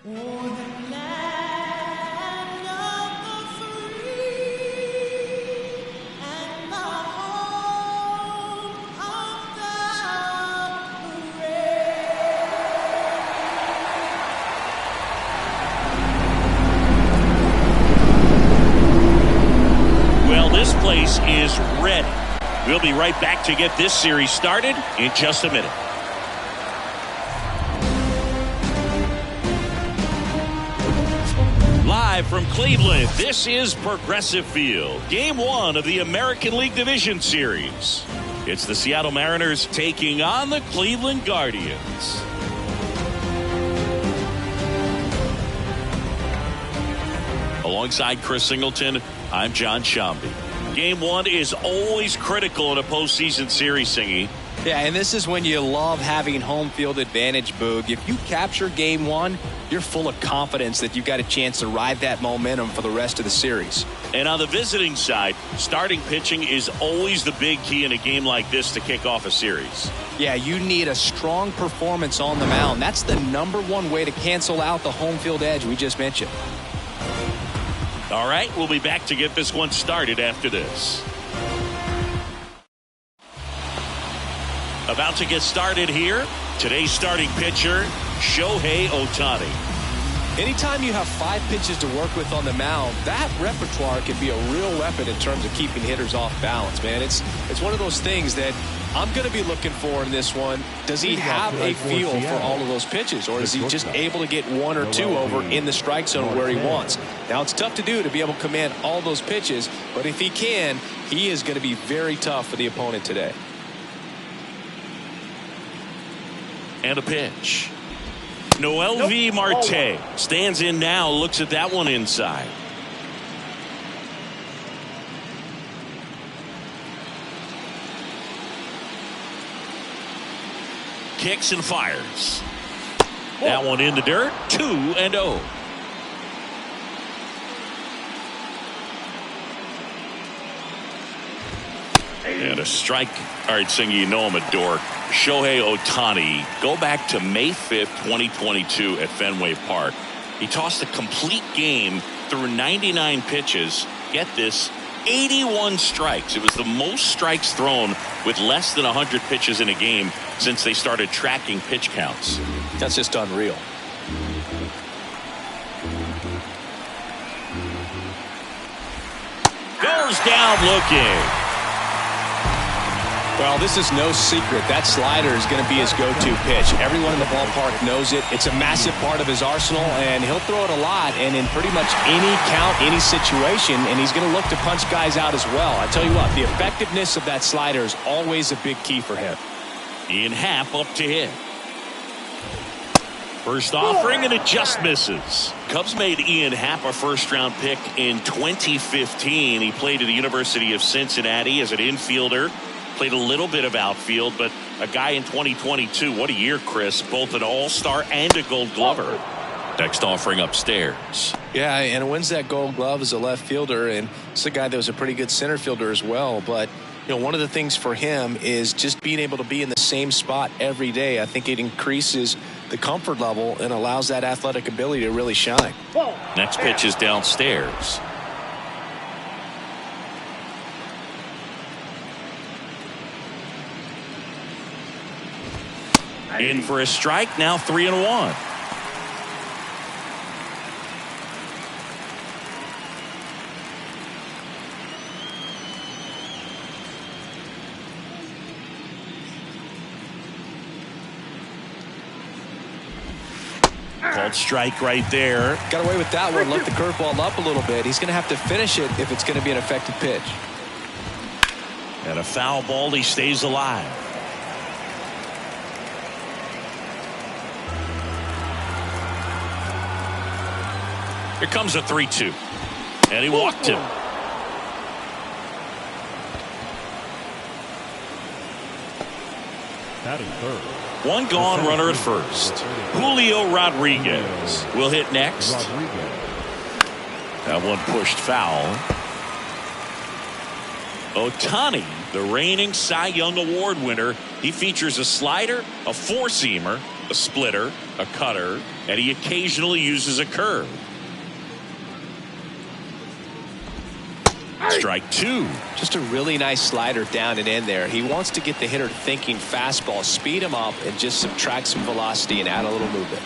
This place is ready. We'll be right back to get this series started in just a minute. Live from Cleveland, this is Progressive Field, Game 1 of the American League Division Series. It's the Seattle Mariners taking on the Cleveland Guardians. Alongside Chris Singleton, I'm John Shambi. Game 1 is always critical in a postseason series, Singy. Yeah, and this is when you love having home field advantage, Boog. If you capture Game 1, you're full of confidence that you've got a chance to ride that momentum for the rest of the series. And on the visiting side, starting pitching is always the big key in a game like this to kick off a series. Yeah, you need a strong performance on the mound. That's the #1 way to cancel out the home field edge we just mentioned. All right, we'll be back to get this one started after this. About to get started here. Today's starting pitcher, Shohei Ohtani. Anytime you have 5 pitches to work with on the mound, that repertoire can be a real weapon in terms of keeping hitters off balance, man. It's one of those things that I'm going to be looking for in this one. Does he have a feel for all of those pitches, or is he just able to get 1 or 2 over in the strike zone where he wants? Now, it's tough to do to be able to command all those pitches, but if he can, he is going to be very tough for the opponent today. And a pitch. Noel V. Marte stands in now, looks at that one inside. Kicks and fires. That one in the dirt. 2-0. And a strike. All right, Singy, you know I'm a dork. Shohei Ohtani, go back to May 5th, 2022 at Fenway Park. He tossed a complete game through 99 pitches. Get this, 81 strikes. It was the most strikes thrown with less than 100 pitches in a game since they started tracking pitch counts. That's just unreal. Goes down looking. Well, this is no secret. That slider is going to be his go-to pitch. Everyone in the ballpark knows it. It's a massive part of his arsenal, and he'll throw it a lot and in pretty much any count, any situation, and he's going to look to punch guys out as well. I tell you what, the effectiveness of that slider is always a big key for him. Ian Happ up to hit. First offering, and it just misses. Cubs made Ian Happ a first-round pick in 2015. He played at the University of Cincinnati as an infielder. Played a little bit of outfield, but a guy in 2022. What a year, Chris. Both an all-star and a gold glover. Next offering upstairs. Yeah, and wins that gold glove as a left fielder, and it's a guy that was a pretty good center fielder as well. But, you know, one of the things for him is just being able to be in the same spot every day. I think it increases the comfort level and allows that athletic ability to really shine. Next pitch is downstairs. In for a strike, now 3-1. Called strike right there. Got away with that one. Let the curveball up a little bit. He's going to have to finish it if it's going to be an effective pitch. And a foul ball, he stays alive. Here comes a 3-2. And he walked him. Batting third. One gone, runner at first. Julio Rodriguez will hit next. That one pushed foul. Ohtani, the reigning Cy Young Award winner, he features a slider, a four-seamer, a splitter, a cutter, and he occasionally uses a curve. Strike two. Just a really nice slider down and in there. He wants to get the hitter thinking fastball, speed him up, and just subtract some velocity and add a little movement.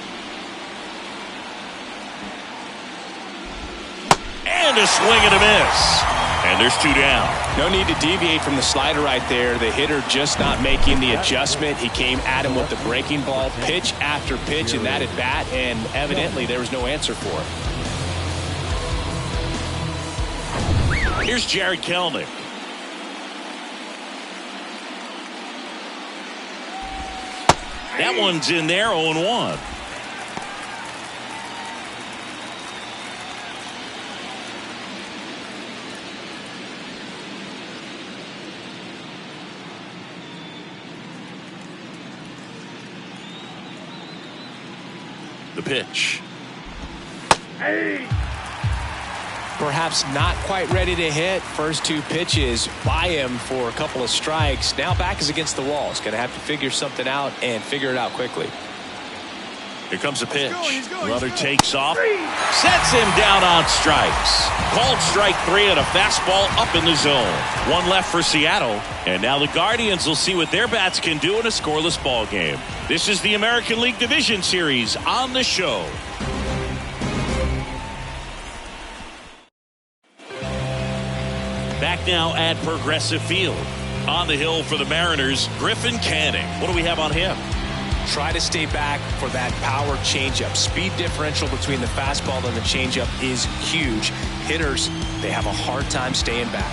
And a swing and a miss. And there's two down. No need to deviate from the slider right there. The hitter just not making the adjustment. He came at him with the breaking ball, pitch after pitch in that at bat, and evidently there was no answer for it. Here's Jared Kelenic. That one's in there, 0-1. The pitch. Perhaps not quite ready to hit. First two pitches by him for a couple of strikes. Now back is against the wall. He's going to have to figure something out and figure it out quickly. Here comes a pitch. Runner takes off. Sets him down on strikes. Called strike three and a fastball up in the zone. One left for Seattle. And now the Guardians will see what their bats can do in a scoreless ball game. This is the American League Division Series on the show. Back now at Progressive Field. On the hill for the Mariners, Griffin Canning. What do we have on him? Try to stay back for that power changeup. Speed differential between the fastball and the changeup is huge. Hitters, they have a hard time staying back.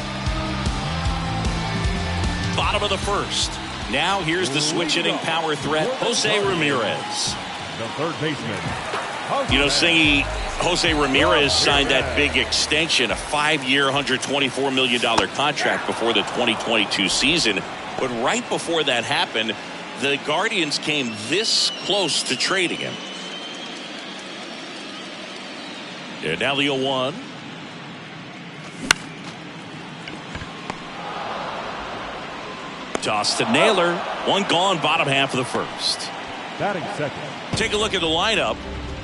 Bottom of the first. Now here's the switch hitting power threat, Jose Ramirez. The third baseman. You know, Singy, Jose Ramirez signed that big extension, a 5-year, $124 million contract before the 2022 season. But right before that happened, the Guardians came this close to trading him. And now the 0-1. Toss to Naylor. One gone, bottom half of the first. Batting second. Take a look at the lineup.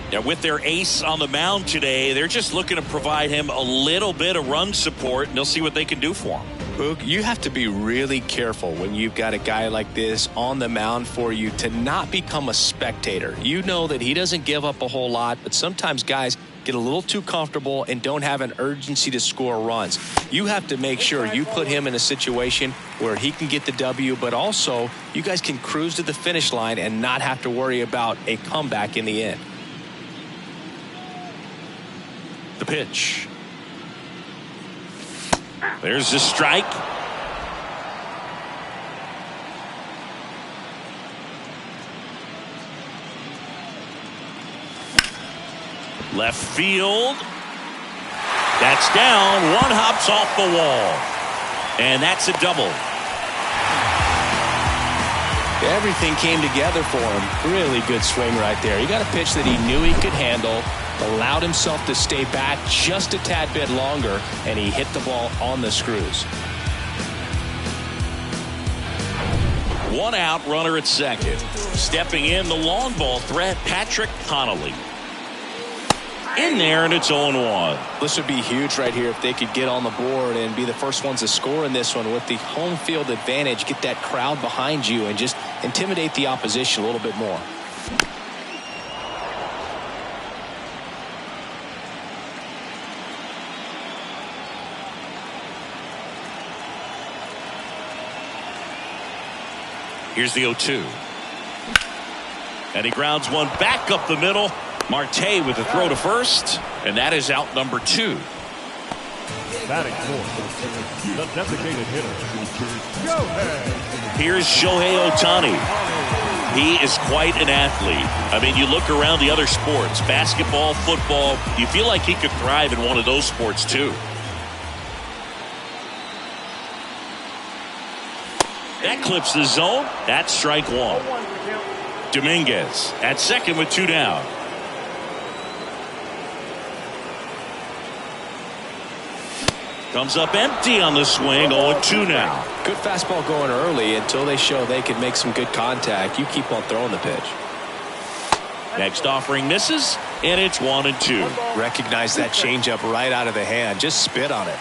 Now, with their ace on the mound today, they're just looking to provide him a little bit of run support, and they'll see what they can do for him. Boog, you have to be really careful when you've got a guy like this on the mound for you to not become a spectator. You know that he doesn't give up a whole lot, but sometimes guys get a little too comfortable and don't have an urgency to score runs. You have to make sure you put him in a situation where he can get the W, but also you guys can cruise to the finish line and not have to worry about a comeback in the end. The pitch. There's the strike. Left field. That's down. One hops off the wall. And that's a double. Everything came together for him. Really good swing right there. He got a pitch that he knew he could handle, allowed himself to stay back just a tad bit longer, and he hit the ball on the screws. One out, runner at second. Stepping in, the long ball threat, Patrick Connolly. In there, and it's 0-1. This would be huge right here if they could get on the board and be the first ones to score in this one with the home field advantage. Get that crowd behind you and just intimidate the opposition a little bit more. Here's the 0-2. And he grounds one back up the middle. Marte with a throw to first, and that is out number 2. Batting fourth. The designated hitter. Go ahead. Here's Shohei Ohtani. He is quite an athlete. I mean, you look around the other sports, basketball, football, you feel like he could thrive in one of those sports too. That clips the zone. That's strike one. Dominguez at second with 2 down. Comes up empty on the swing. 0-2 now. Good fastball going early until they show they can make some good contact. You keep on throwing the pitch. Next offering misses, and it's 1-2. Recognize that changeup right out of the hand. Just spit on it.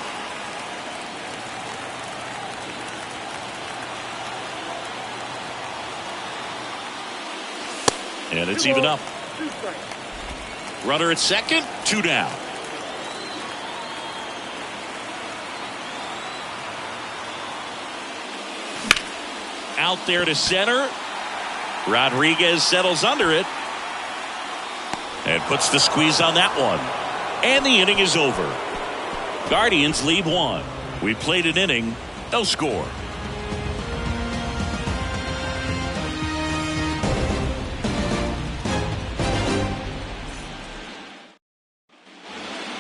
And it's even up. Runner at second, 2 down. Out there to center. Rodriguez settles under it and puts the squeeze on that one. And the inning is over. Guardians lead 1. We played an inning, no score.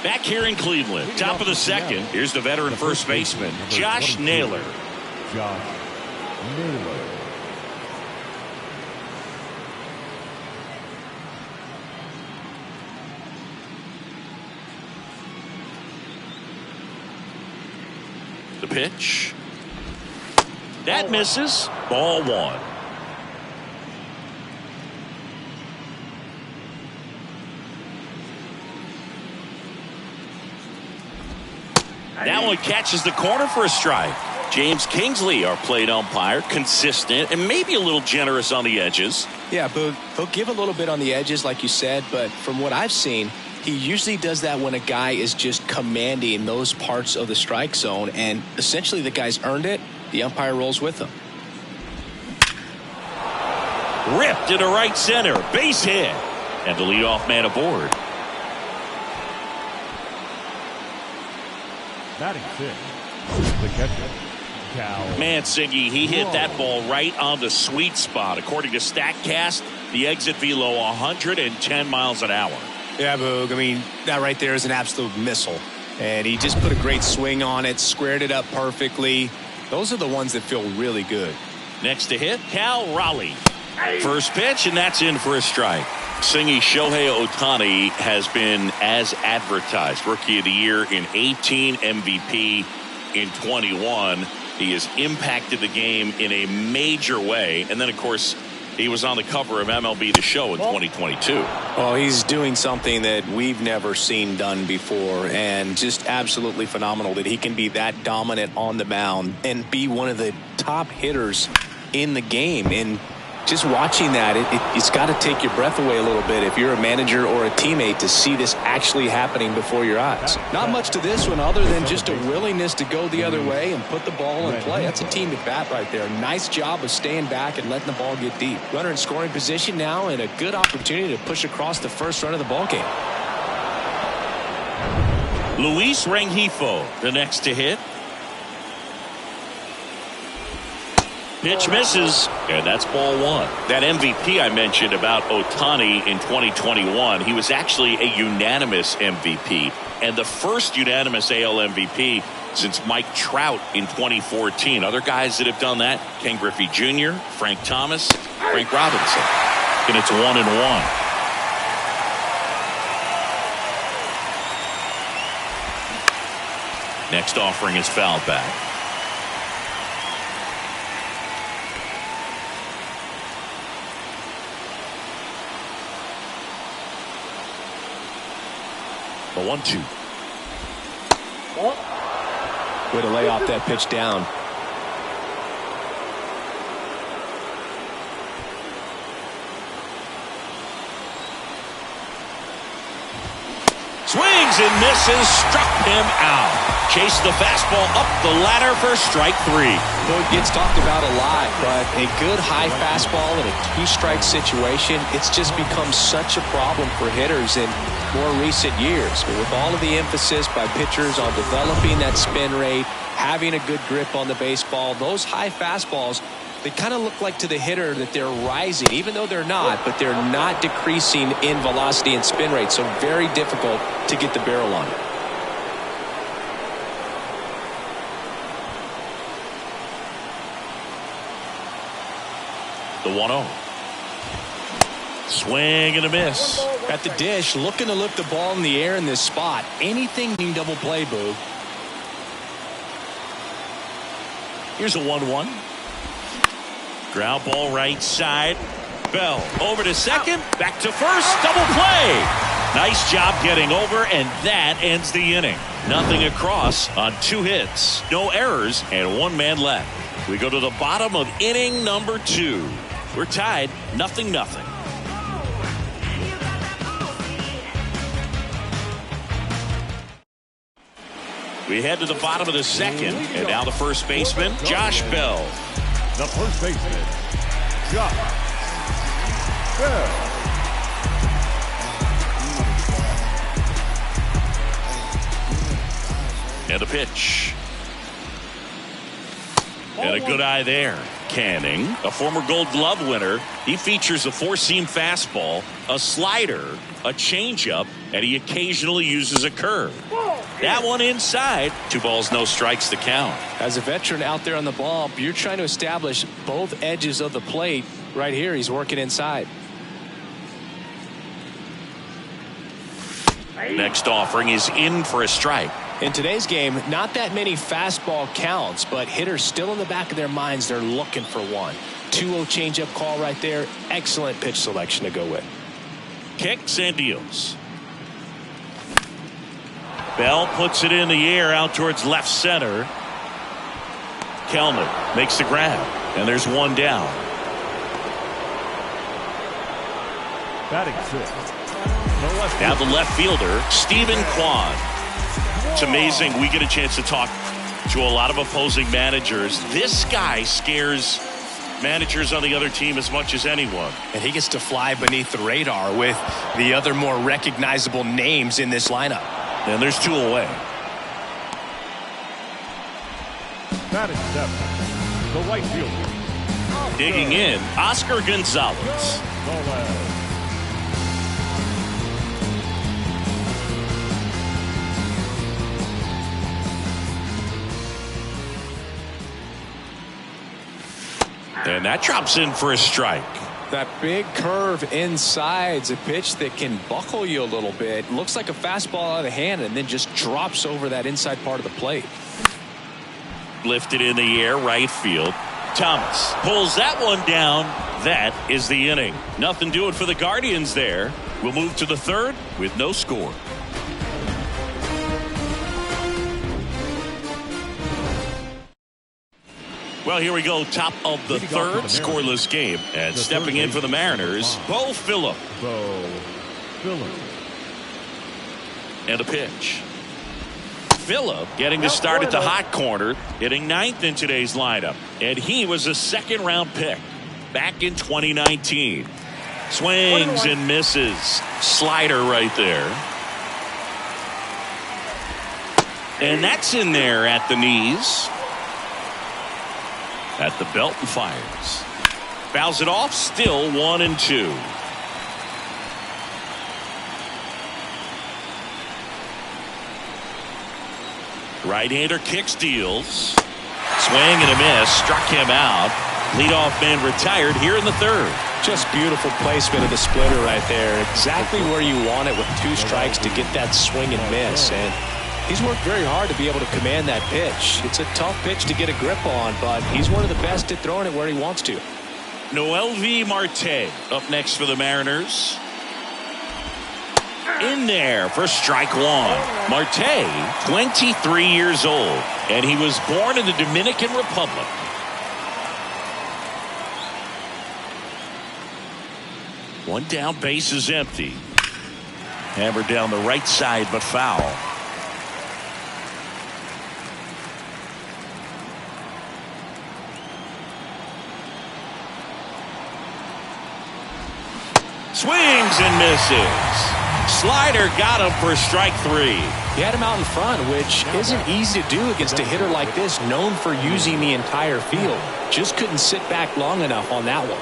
Back here in Cleveland, top of the second. Here's the veteran first baseman, Josh Naylor. Josh Naylor. The pitch. That misses. Ball 1. That one catches the corner for a strike. James Kingsley, our plate umpire, consistent and maybe a little generous on the edges. Yeah, but he'll give a little bit on the edges, like you said, but from what I've seen, he usually does that when a guy is just commanding those parts of the strike zone, and essentially the guy's earned it. The umpire rolls with him. Ripped into right center, base hit, and the leadoff man aboard. Batting 6, the catcher, Cal. Singy, he hit that ball right on the sweet spot. According to StatCast, the exit velo 110 miles an hour. Yeah, Boog. I mean, that right there is an absolute missile. And he just put a great swing on it, squared it up perfectly. Those are the ones that feel really good. Next to hit, Cal Raleigh. First pitch, and that's in for a strike. Singy, Shohei Ohtani has been as advertised. Rookie of the Year in 18, MVP in 21. He has impacted the game in a major way. And then, of course, he was on the cover of MLB The Show in 2022. Well, he's doing something that we've never seen done before, and just absolutely phenomenal that he can be that dominant on the mound and be one of the top hitters in the game. And just watching that, it's got to take your breath away a little bit if you're a manager or a teammate to see this actually happening before your eyes. Not much to this one other than just a willingness to go the other way and put the ball in play. That's a team at bat right there. Nice job of staying back and letting the ball get deep. Runner in scoring position now, and a good opportunity to push across the first run of the ball game. Luis Rengifo, the next to hit. Pitch misses, and that's ball 1. That MVP I mentioned about Ohtani in 2021, he was actually a unanimous MVP, and the first unanimous AL MVP since Mike Trout in 2014. Other guys that have done that, Ken Griffey Jr., Frank Thomas, Frank Robinson. And it's 1-1. Next offering is fouled back. The 1-2. Way to lay off that pitch down. Swings and misses, struck him out. Chased the fastball up the ladder for strike 3. Well, it gets talked about a lot, but a good high fastball in a 2-strike situation, it's just become such a problem for hitters in more recent years. But with all of the emphasis by pitchers on developing that spin rate, having a good grip on the baseball, those high fastballs, they kind of look like to the hitter that they're rising, even though they're not, but they're not decreasing in velocity and spin rate. So very difficult to get the barrel on it. The 1-0. Swing and a miss. At the dish, looking to lift the ball in the air in this spot. Anything being double play, Boo. Here's a 1-1. Ground ball right side. Bell over to second, back to first, double play. Nice job getting over, and that ends the inning. Nothing across on 2 hits, no errors, and 1 man left. We go to the bottom of inning number 2. We're tied, 0-0. We head to the bottom of the second, and now the first baseman, Josh Bell. The first baseman, Josh Bell. And a pitch. And a good eye there. Canning, a former Gold Glove winner. He features a 4-seam fastball, a slider, a changeup, and he occasionally uses a curve. That one inside. 2 balls, no strikes to count. As a veteran out there on the ball, you're trying to establish both edges of the plate. Right here, he's working inside. Next offering is in for a strike. In today's game, not that many fastball counts, but hitters still in the back of their minds, they're looking for one. 2-0 changeup call right there. Excellent pitch selection to go with. Kicks and deals. Bell puts it in the air out towards left center. Kelnick makes the grab, and there's 1 down. Batting 6. Now the left fielder, Stephen Kwan. It's amazing we get a chance to talk to a lot of opposing managers. This guy scares managers on the other team as much as anyone. And he gets to fly beneath the radar with the other more recognizable names in this lineup. And there's 2 away. Batting 7. The right fielder. Digging in, Oscar Gonzalez. And that drops in for a strike. That big curve inside's a pitch that can buckle you a little bit. Looks like a fastball out of hand and then just drops over that inside part of the plate. Lifted in the air, right field. Thomas pulls that one down. That is the inning. Nothing doing for the Guardians there. We'll move to the 3rd with no score. Well, here we go. Top of the 3rd, scoreless game. And stepping in for the Mariners, Bo Phillip. And a pitch. Phillip getting to start at the hot corner, hitting 9th in today's lineup. And he was a 2nd-round pick back in 2019. Swings and misses. Slider right there. And that's in there at the knees. At the belt and fires. Fouls it off, still 1-2. Right-hander kicks, deals. Swing and a miss, struck him out. Leadoff man retired here in the 3rd. Just beautiful placement of the splitter right there. Exactly where you want it with 2 strikes to get that swing and miss. And he's worked very hard to be able to command that pitch. It's a tough pitch to get a grip on, but he's one of the best at throwing it where he wants to. Noelvi Marte up next for the Mariners. In there for strike 1. Marte, 23 years old, and he was born in the Dominican Republic. One down, base is empty. Hammered down the right side, but foul. Swings and misses. Slider got him for strike 3. He had him out in front, which isn't easy to do against a hitter like this, known for using the entire field. Just couldn't sit back long enough on that one.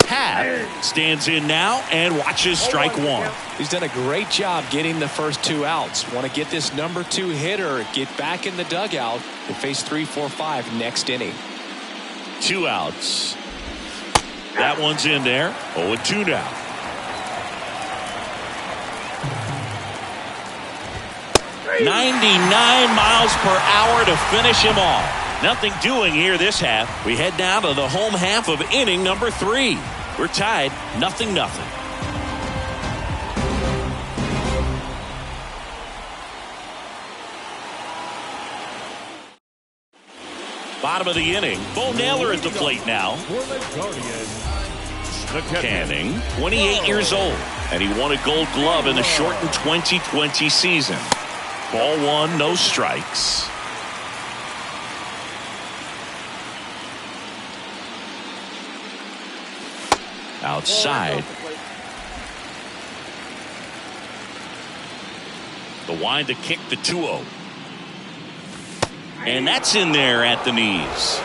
Happ stands in now and watches strike 1. He's done a great job getting the first 2 outs. Want to get this number 2 hitter, get back in the dugout, and face 3, 4, 5 next inning. 2 outs. That one's in there. 0-2 now. .99 miles per hour to finish him off. Nothing doing here this half. We head down to the home half of inning number 3. We're tied 0-0. Bottom of the inning. Bo Naylor at the plate now. Canning, 28 years old, and he won a Gold Glove in the shortened 2020 season. Ball 1, no strikes. Outside. The wind to kick the 2-0. And that's in there at the knees.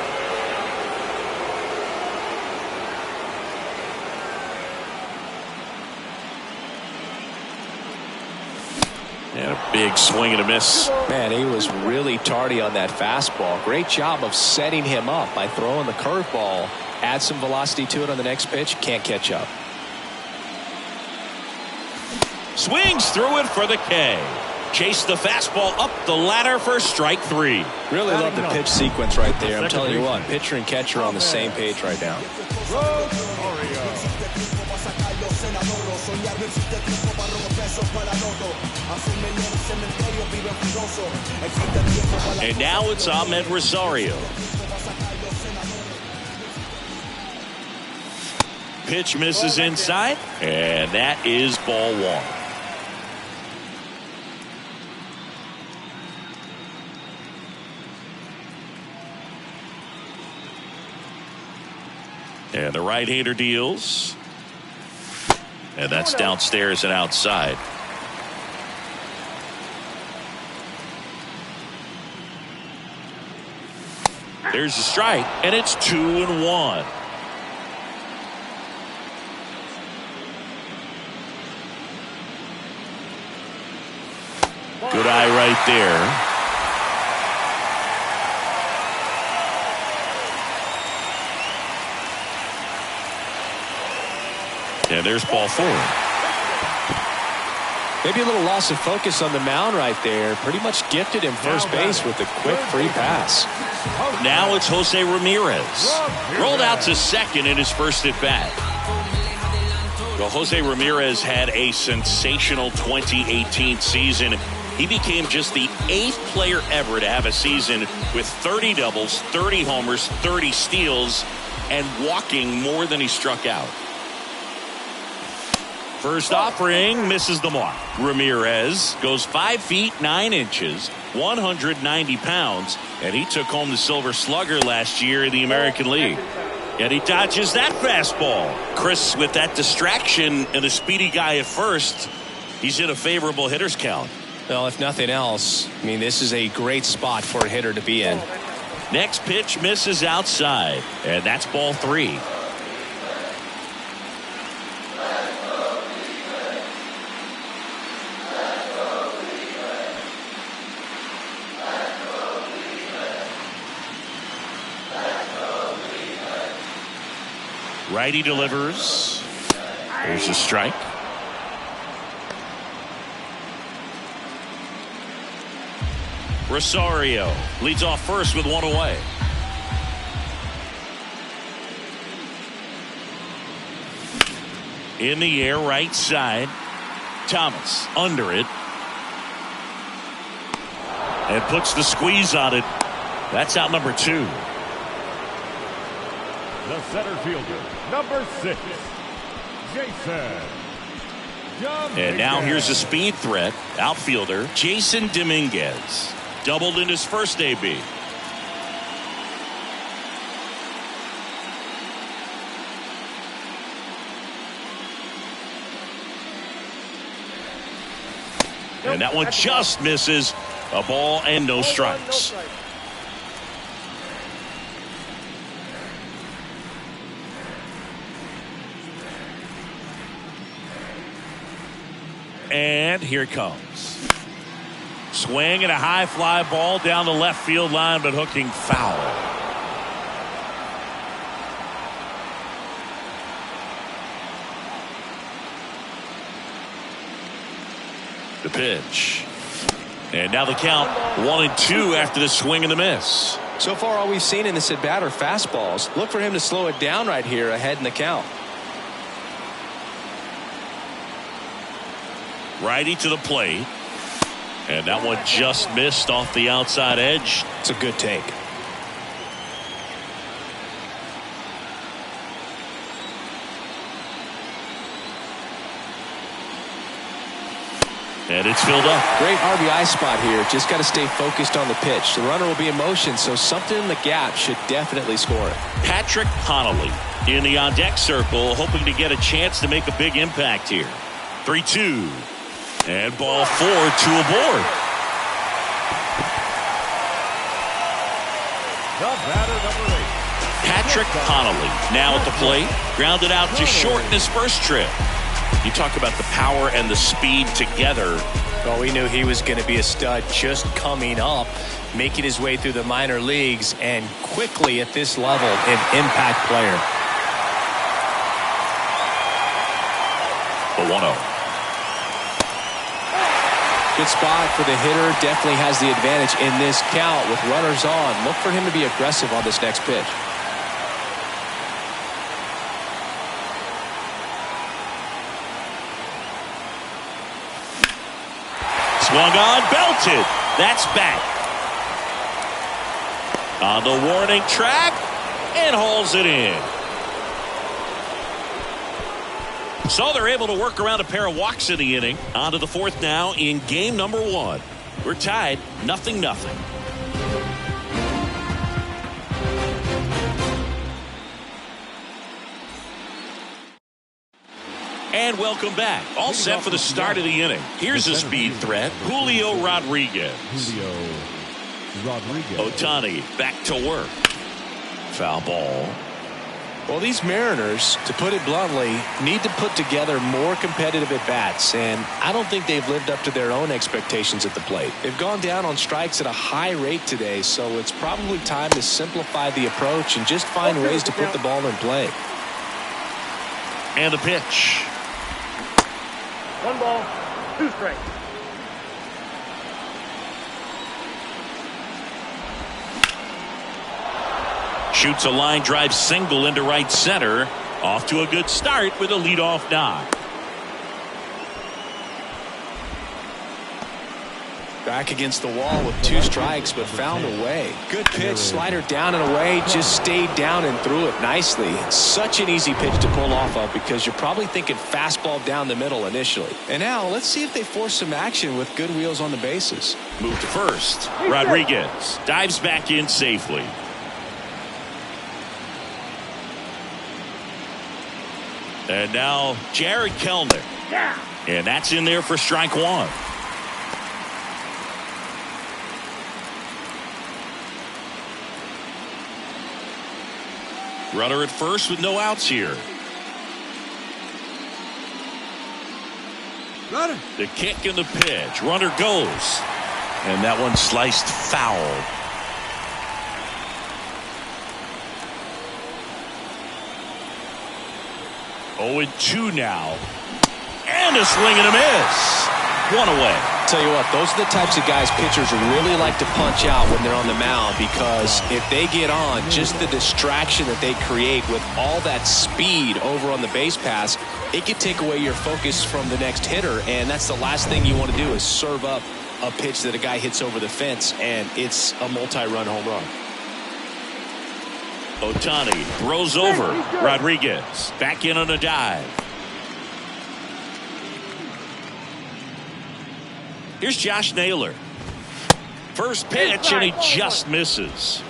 And a big swing and a miss. Man, he was really tardy on that fastball. Great job of setting him up by throwing the curveball. Add some velocity to it on the next pitch. Can't catch up. Swings through it for the K. Chase the fastball up the ladder for strike 3. Really love the pitch sequence right there. I'm telling you what, pitcher and catcher are on the same page right now. And now it's Ahmed Rosario. Pitch misses inside, and that is ball 1. And the right-hander deals. And that's downstairs and outside. There's the strike, and it's 2-1. Good eye right there. And there's ball 4. Maybe a little loss of focus on the mound right there. Pretty much gifted him first base with a quick free pass. Now it's Jose Ramirez. Rolled out to second in his first at bat. Well, Jose Ramirez had a sensational 2018 season. He became just the 8th player ever to have a season with 30 doubles, 30 homers, 30 steals, and walking more than he struck out. First offering misses the mark. Ramirez goes 5 feet 9 inches, 190 pounds, and he took home the Silver Slugger last year in the American League. And he dodges that fastball. Chris, with that distraction and a speedy guy at first, he's in a favorable hitter's count. Well, if nothing else, I mean, this is a great spot for a hitter to be in. Next pitch misses outside, and that's ball 3. Righty delivers. There's a strike. Rosario leads off first with 1 away. In the air, right side. Thomas under it. And puts the squeeze on it. That's out number 2. The center fielder, number 6, Jason. And now here's a speed threat. Outfielder Jason Dominguez. Doubled in his first AB. And that one just misses. A ball and no strikes. And here it comes. Swing and a high fly ball down the left field line, but hooking foul. The pitch. And now the count 1-2 after the swing and the miss. So far, all we've seen in this at-bat are fastballs. Look for him to slow it down right here ahead in the count. Righty to the plate. And that one just missed off the outside edge. It's a good take. And it's filled up. Great RBI spot here. Just got to stay focused on the pitch. The runner will be in motion, so something in the gap should definitely score it. Patrick Connolly in the on-deck circle, hoping to get a chance to make a big impact here. 3-2. And ball 4, 2 aboard. The batter, number 8. Patrick Connolly now at the plate. Grounded out to short in his first trip. You talk about the power and the speed together. Well, we knew he was going to be a stud just coming up, making his way through the minor leagues, and quickly at this level, an impact player. The 1-0. Good spot for the hitter. Definitely has the advantage in this count with runners on. Look for him to be aggressive on this next pitch. Swung on, belted. That's back. On the warning track and hauls it in. So they're able to work around a pair of walks in the inning. On to the 4th now in game number 1. We're tied 0-0. And welcome back. All set for the start of the inning. Here's a speed threat, Julio Rodriguez. Ohtani back to work. Foul ball. Well, these Mariners, to put it bluntly, need to put together more competitive at-bats, and I don't think they've lived up to their own expectations at the plate. They've gone down on strikes at a high rate today, so it's probably time to simplify the approach and just find ways to put the ball in play. And the pitch. 1 ball, 2 strikes. Shoots a line drive single into right center. Off to a good start with a leadoff knock. Back against the wall with 2 strikes, but found a way. Good pitch, slider down and away, just stayed down and threw it nicely. It's such an easy pitch to pull off of because you're probably thinking fastball down the middle initially. And now let's see if they force some action with good wheels on the bases. Move to first. Rodriguez dives back in safely. And now Jared Kellner. And that's in there for strike 1. Runner at first with no outs here. Runner. The kick and the pitch. Runner goes. And that one sliced foul. Oh, and 2 now. And a swing and a miss. 1 away. Tell you what, those are the types of guys pitchers really like to punch out when they're on the mound, because if they get on, just the distraction that they create with all that speed over on the base pass, it can take away your focus from the next hitter, and that's the last thing you want to do is serve up a pitch that a guy hits over the fence, and it's a multi-run home run. Ohtani throws over Rodriguez. Back in on a dive. Here's Josh Naylor. First pitch, and he just misses.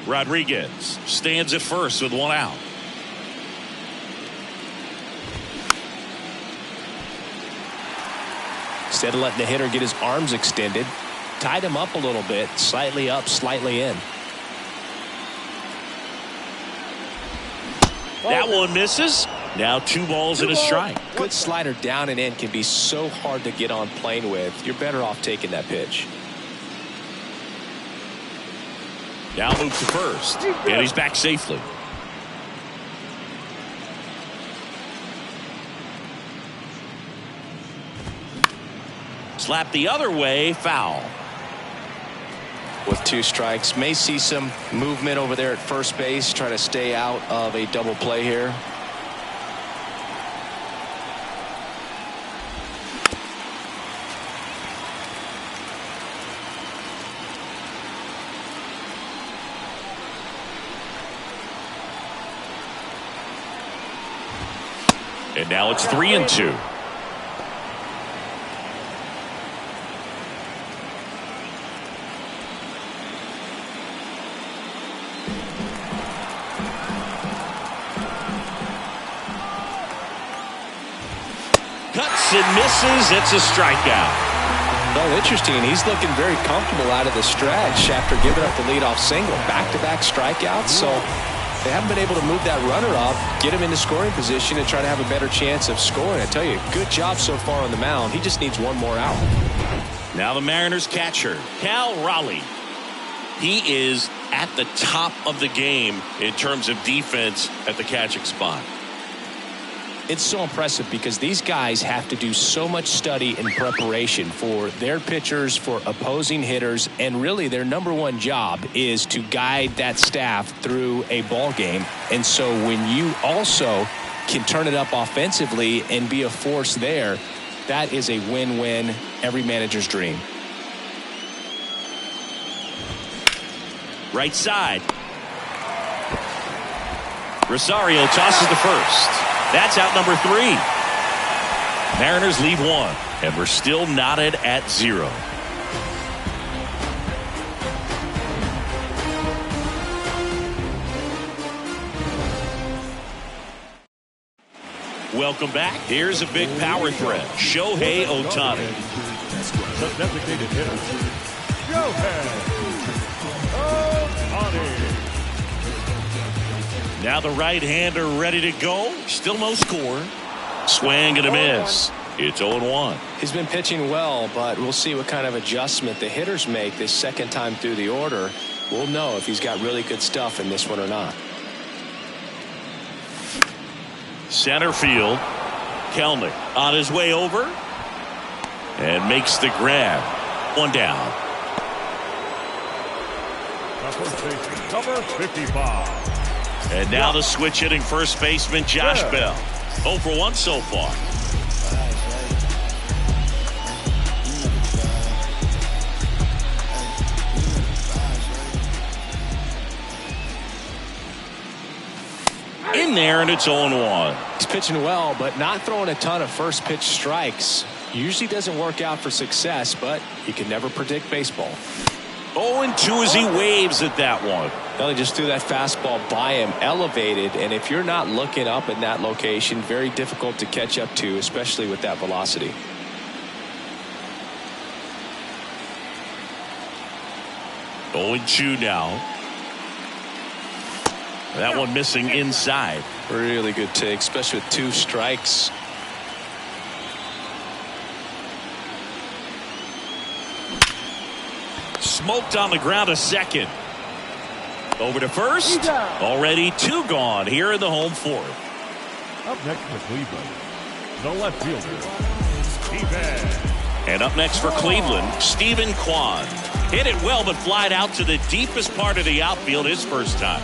Rodriguez stands at first with 1 out. Instead of letting the hitter get his arms extended, tied him up a little bit, slightly up, slightly in. That one misses. Now 2 balls and a strike. Good slider down and in can be so hard to get on plane with. You're better off taking that pitch. Now move to first, and he's back safely. Slap the other way, foul. With 2 strikes, may see some movement over there at first base, trying to stay out of a double play here. And now it's 3-2. Cuts and misses. It's a strikeout. Well, interesting. He's looking very comfortable out of the stretch after giving up the leadoff single. Back-to-back strikeouts. So they haven't been able to move that runner up, get him into scoring position, and try to have a better chance of scoring. I tell you, good job so far on the mound. He just needs one more out. Now the Mariners catcher, Cal Raleigh. He is at the top of the game in terms of defense at the catching spot. It's so impressive because these guys have to do so much study and preparation for their pitchers, for opposing hitters, and really their #1 job is to guide that staff through a ball game. And so when you also can turn it up offensively and be a force there, that is a win-win, every manager's dream. Right side. Rosario tosses to first. That's out number 3. Mariners lead 1, and we're still knotted at 0. Welcome back. Here's a big power threat. Shohei Ohtani. The designated hitter, Shohei Ohtani. Now the right-hander ready to go. Still no score. Swing and a miss. It's 0-1. He's been pitching well, but we'll see what kind of adjustment the hitters make this second time through the order. We'll know if he's got really good stuff in this one or not. Center field. Kelnick on his way over and makes the grab. 1 down. Number 55. And now the switch hitting first baseman Josh Bell. 0 for 1 so far. In there, and it's 0-1. He's pitching well, but not throwing a ton of first pitch strikes. Usually doesn't work out for success, but you can never predict baseball. 0-2 as he waves at that one. Well, he just threw that fastball by him, elevated, and if you're not looking up in that location, very difficult to catch up to, especially with that velocity. Oh, 0-2 now. That one missing inside. Really good take, especially with 2 strikes. Smoked on the ground a second. Over to first. Already 2 gone here in the home 4th. Up next for Cleveland, the left fielder, Steven. And up next for Cleveland, Stephen Kwan. Hit it well, but flied out to the deepest part of the outfield his first time.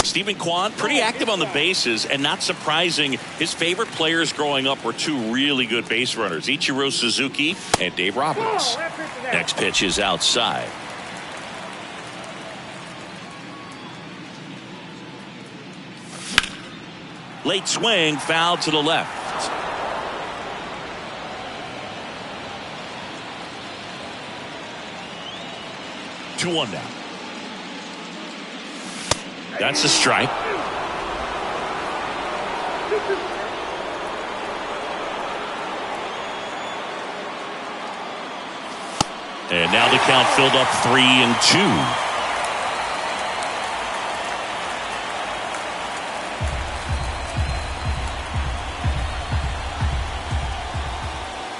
Stephen Kwan, pretty active on the bases, and not surprising, his favorite players growing up were 2 really good base runners, Ichiro Suzuki and Dave Roberts. Next pitch is outside. Late swing, foul to the left. Two one now. That's a strike. And now the count filled up 3-2.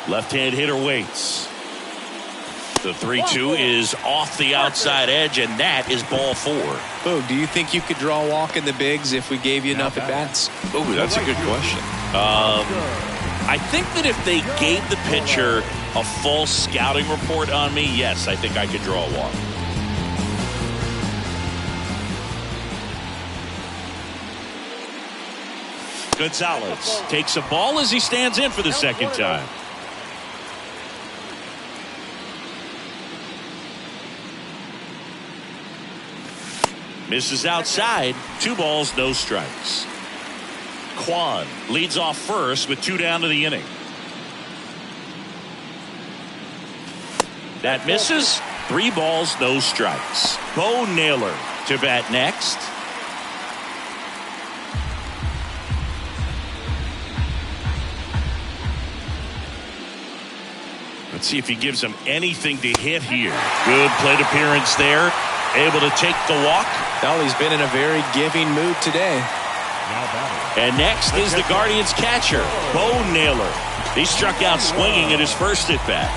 Left-hand hitter waits. The 3-2 is off the outside edge, and that is ball 4. Boog, do you think you could draw a walk in the bigs if we gave you enough at-bats? Oh, that's a good question. I think that if they gave the pitcher a full scouting report on me, yes, I think I could draw a walk. Gonzalez takes a ball as he stands in for the second time. Misses outside. 2 balls, no strikes. Kwan leads off first with 2 down to the inning. That misses. 3 balls, no strikes. Bo Naylor to bat next. Let's see if he gives him anything to hit here. Good plate appearance there. Able to take the walk. Well, he's been in a very giving mood today. And next is the Guardians catcher, Bo Naylor. He struck out swinging at his first at bat.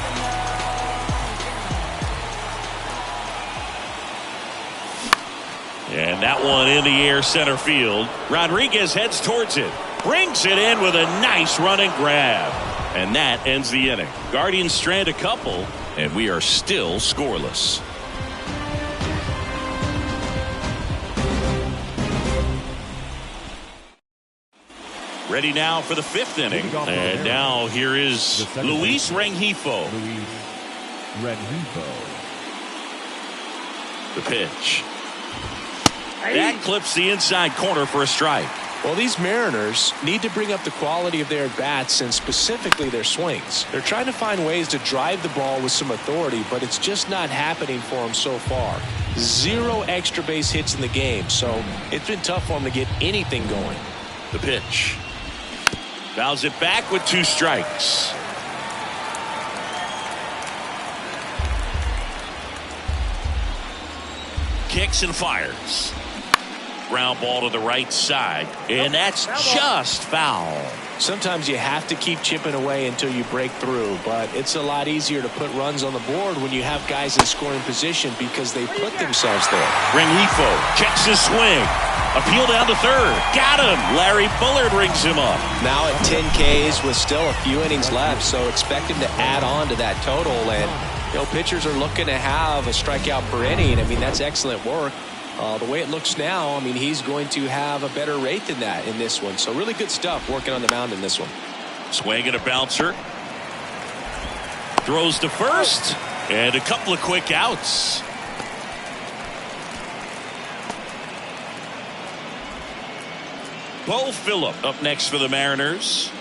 And that one in the air center field. Rodriguez heads towards it. Brings it in with a nice running grab. And that ends the inning. Guardians strand a couple, and we are still scoreless. Ready now for the 5th inning. And now here is Luis Rengifo. The pitch. That clips the inside corner for a strike. Well, these Mariners need to bring up the quality of their at-bats and specifically their swings. They're trying to find ways to drive the ball with some authority, but it's just not happening for them so far. 0 extra base hits in the game, so it's been tough for them to get anything going. The pitch. Fouls it back with 2 strikes. Kicks and fires. Ground ball to the right side, and that's just foul. Sometimes you have to keep chipping away until you break through, but it's a lot easier to put runs on the board when you have guys in scoring position because they put themselves there. Rengifo checks his swing. Appeal down to third. Got him. Larry Bullard rings him up. Now at 10 Ks with still a few innings left, so expect him to add on to that total. And, pitchers are looking to have a strikeout per inning. I mean, that's excellent work. The way it looks now, I mean, he's going to have a better rate than that in this one. So really good stuff working on the mound in this one. Swing and a bouncer. Throws to first. And a couple of quick outs. Bo Phillip up next for the Mariners.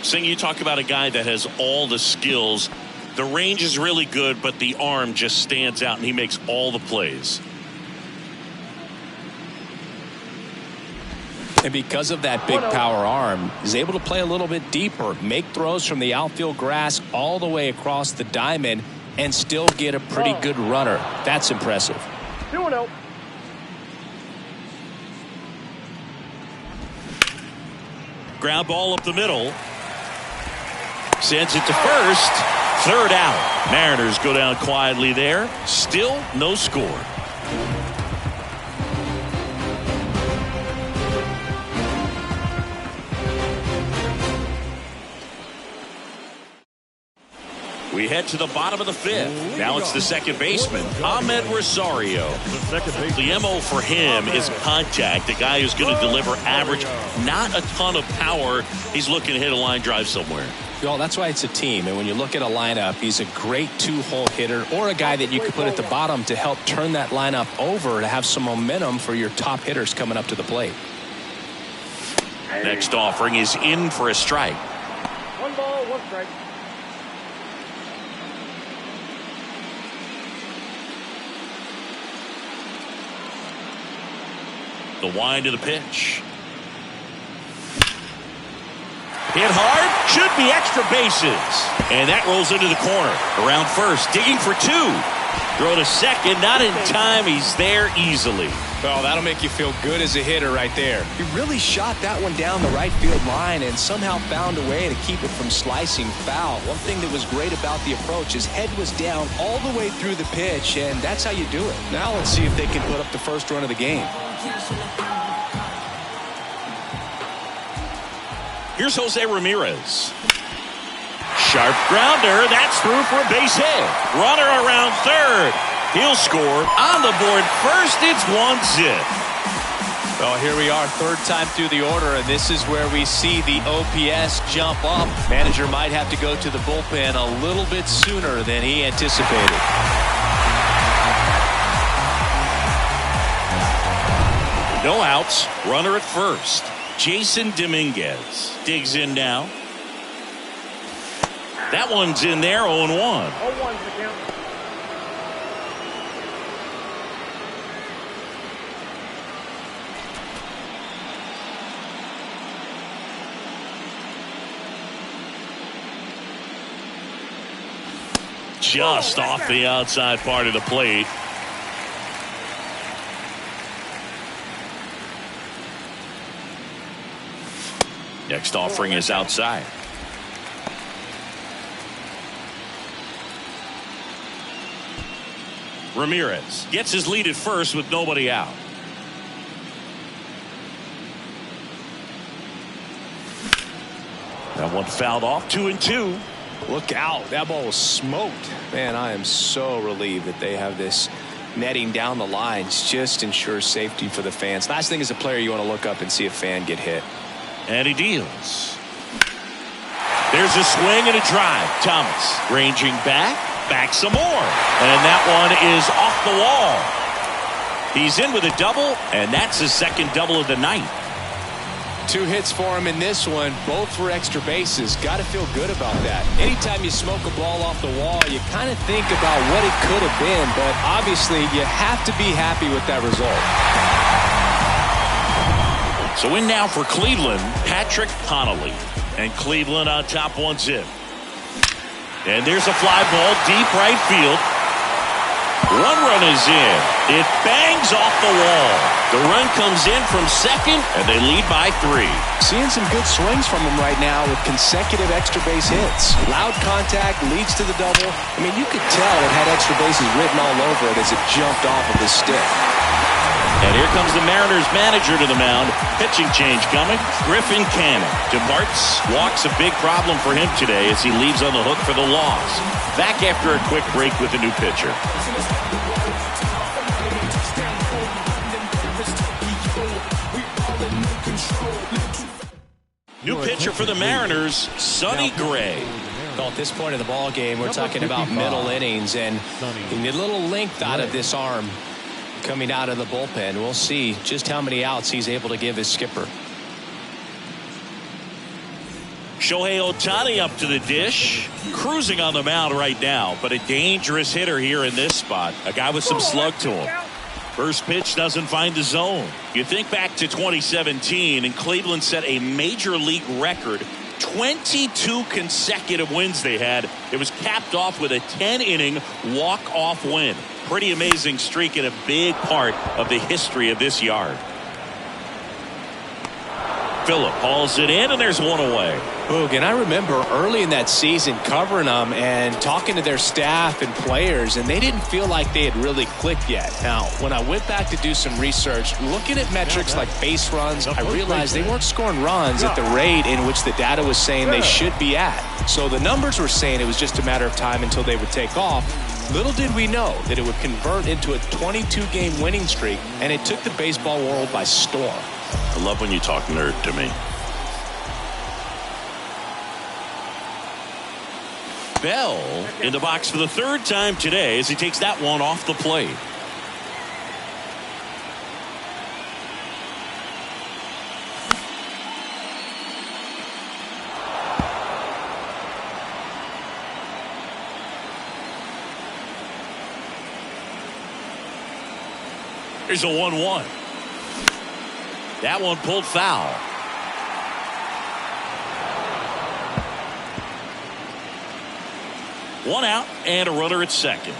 Sing, you talk about a guy that has all the skills. The range is really good, but the arm just stands out, and he makes all the plays. And because of that big power arm, he's able to play a little bit deeper, make throws from the outfield grass all the way across the diamond, and still get a pretty good runner. That's impressive. 2-0. Ground ball up the middle. Sends it to first. 3rd out. Mariners go down quietly there. Still no score. We head to the bottom of the 5th. Now it's the second baseman, Ahmed Rosario. The MO for him is contact. The guy who's going to deliver average, not a ton of power. He's looking to hit a line drive somewhere. Well, that's why it's a team. And when you look at a lineup, he's a great 2-hole hitter or a guy that you could put at the bottom to help turn that lineup over to have some momentum for your top hitters coming up to the plate. Next offering is in for a strike. 1 ball, 1 strike. The wind of the pitch. Hit hard, should be extra bases. And that rolls into the corner. Around first, digging for 2. Throw to second, not in time. He's there easily. Well, that'll make you feel good as a hitter right there. He really shot that one down the right field line and somehow found a way to keep it from slicing foul. One thing that was great about the approach, his head was down all the way through the pitch, and that's how you do it. Now let's see if they can put up the first run of the game. Here's Jose Ramirez. Sharp grounder. That's through for a base hit. Runner around third. He'll score on the board first. It's 1-0. Well, here we are, third time through the order, and this is where we see the OPS jump up. Manager might have to go to the bullpen a little bit sooner than he anticipated. No outs. Runner at first. Jason Dominguez digs in now. That one's in there, 0-1. 0-1's the count. Just off the outside part of the plate. Next offering is outside. Ramirez gets his lead at first with nobody out. That one fouled off, 2-2. Look out. That ball was smoked. Man, I am so relieved that they have this netting down the lines. Just ensures safety for the fans. Last thing as a player, you want to look up and see a fan get hit. And he deals. There's a swing and a drive. Thomas ranging back some more. And that one is off the wall. He's in with a double, and that's his second double of the night. 2 hits for him in this one, both for extra bases. Got to feel good about that. Anytime you smoke a ball off the wall, you kind of think about what it could have been, but obviously you have to be happy with that result. So in now for Cleveland, Patrick Connolly. And Cleveland on top 1-0. And there's a fly ball deep right field. 1 run is in. It bangs off the wall. The run comes in from second, and they lead by 3. Seeing some good swings from him right now with consecutive extra base hits. Loud contact leads to the double. I mean, you could tell it had extra bases written all over it as it jumped off of his stick. And here comes the Mariners manager to the mound. Pitching change coming. Griffin Cannon departs. Walk's a big problem for him today as he leaves on the hook for the loss. Back after a quick break with a new pitcher. New pitcher for the Mariners, Sonny Gray. Well, at this point of the ball game, we're talking about middle innings, and you need a little length out of this arm coming out of the bullpen. We'll see just how many outs he's able to give his skipper. Shohei Ohtani up to the dish, cruising on the mound right now, but a dangerous hitter here in this spot. A guy with some slug to him. First pitch doesn't find the zone. You think back to 2017, and Cleveland set a major league record. 22 consecutive wins they had. It was capped off with a 10-inning walk-off win. Pretty amazing streak and a big part of the history of this yard. Phillip hauls it in, and there's one away. Boog, and I remember early in that season covering them and talking to their staff and players, and they didn't feel like they had really clicked yet. Now, when I went back to do some research, looking at metrics like base runs, I realized they weren't scoring runs at the rate in which the data was saying they should be at. So the numbers were saying it was just a matter of time until they would take off. Little did we know that it would convert into a 22-game winning streak, and it took the baseball world by storm. I love when you talk nerd to me. Bell in the box for the 3rd time today as he takes that one off the plate. Here's a 1-1. That one pulled foul. One out and a runner at second.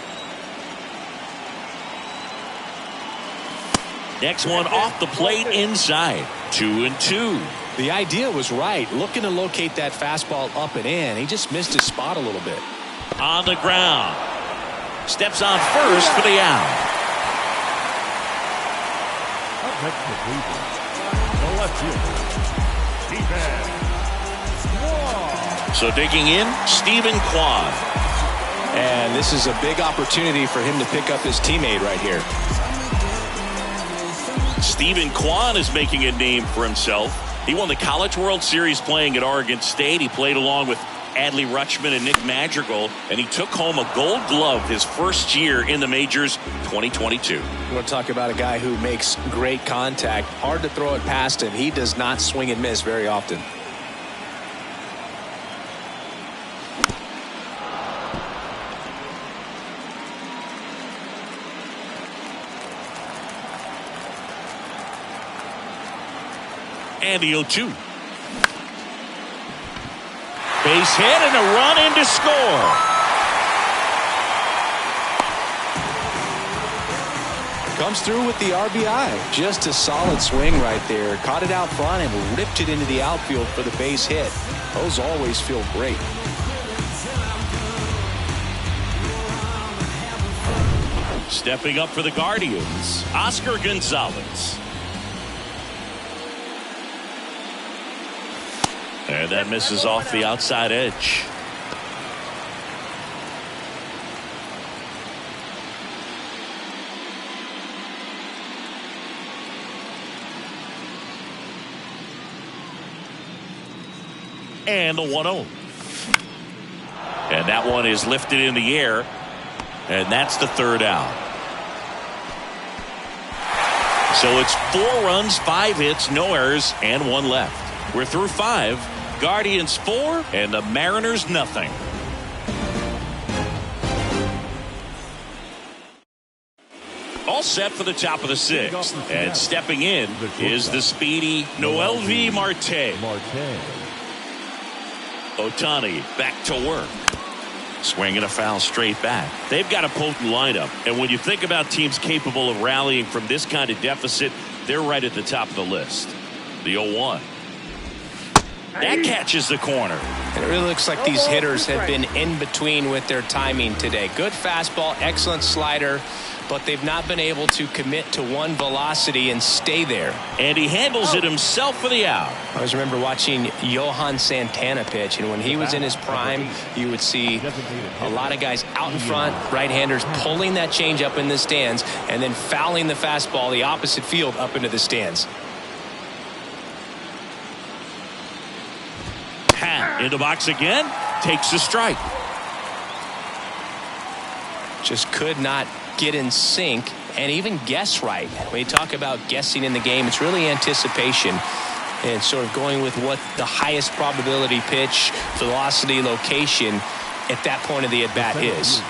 Next one off the plate inside. 2-2. The idea was right. Looking to locate that fastball up and in. He just missed his spot a little bit. On the ground. Steps on first for the out. Up next for Cleveland, the left fielder, Stephen. So digging in, Stephen Kwan. And this is a big opportunity for him to pick up his teammate right here. Stephen Kwan is making a name for himself. He won the College World Series playing at Oregon State. He played along with Adley Rutschman and Nick Madrigal, and he took home a Gold Glove his first year in the majors, 2022. You want to talk about a guy who makes great contact. Hard to throw it past him. He does not swing and miss very often. And the 0-2. Base hit and a run in to score. Comes through with the RBI. Just a solid swing right there. Caught it out front and ripped it into the outfield for the base hit. Those always feel great. Stepping up for the Guardians, Oscar Gonzalez. And that misses off the outside edge. And the 1-0. And that one is lifted in the air. And that's the third out. So it's 4 runs, 5 hits, no errors, and 1 left. We're through 5. Guardians 4 and the Mariners nothing. All set for the top of the 6th. And stepping in is the speedy Noelvi Marte. Ohtani back to work. Swinging a foul straight back. They've got a potent lineup. And when you think about teams capable of rallying from this kind of deficit, they're right at the top of the list. The 0-1. That catches the corner. It really looks like these hitters have been in between with their timing today. Good fastball, excellent slider, but they've not been able to commit to one velocity and stay there. And he handles it himself for the out. I always remember watching Johan Santana pitch, and when he was in his prime, you would see a lot of guys out in front, right-handers pulling that change up in the stands and then fouling the fastball the opposite field up into the stands. In the box again, takes a strike. Just could not get in sync and even guess right. When you talk about guessing in the game, it's really anticipation and sort of going with what the highest probability pitch, velocity, location at that point of the at-bat is.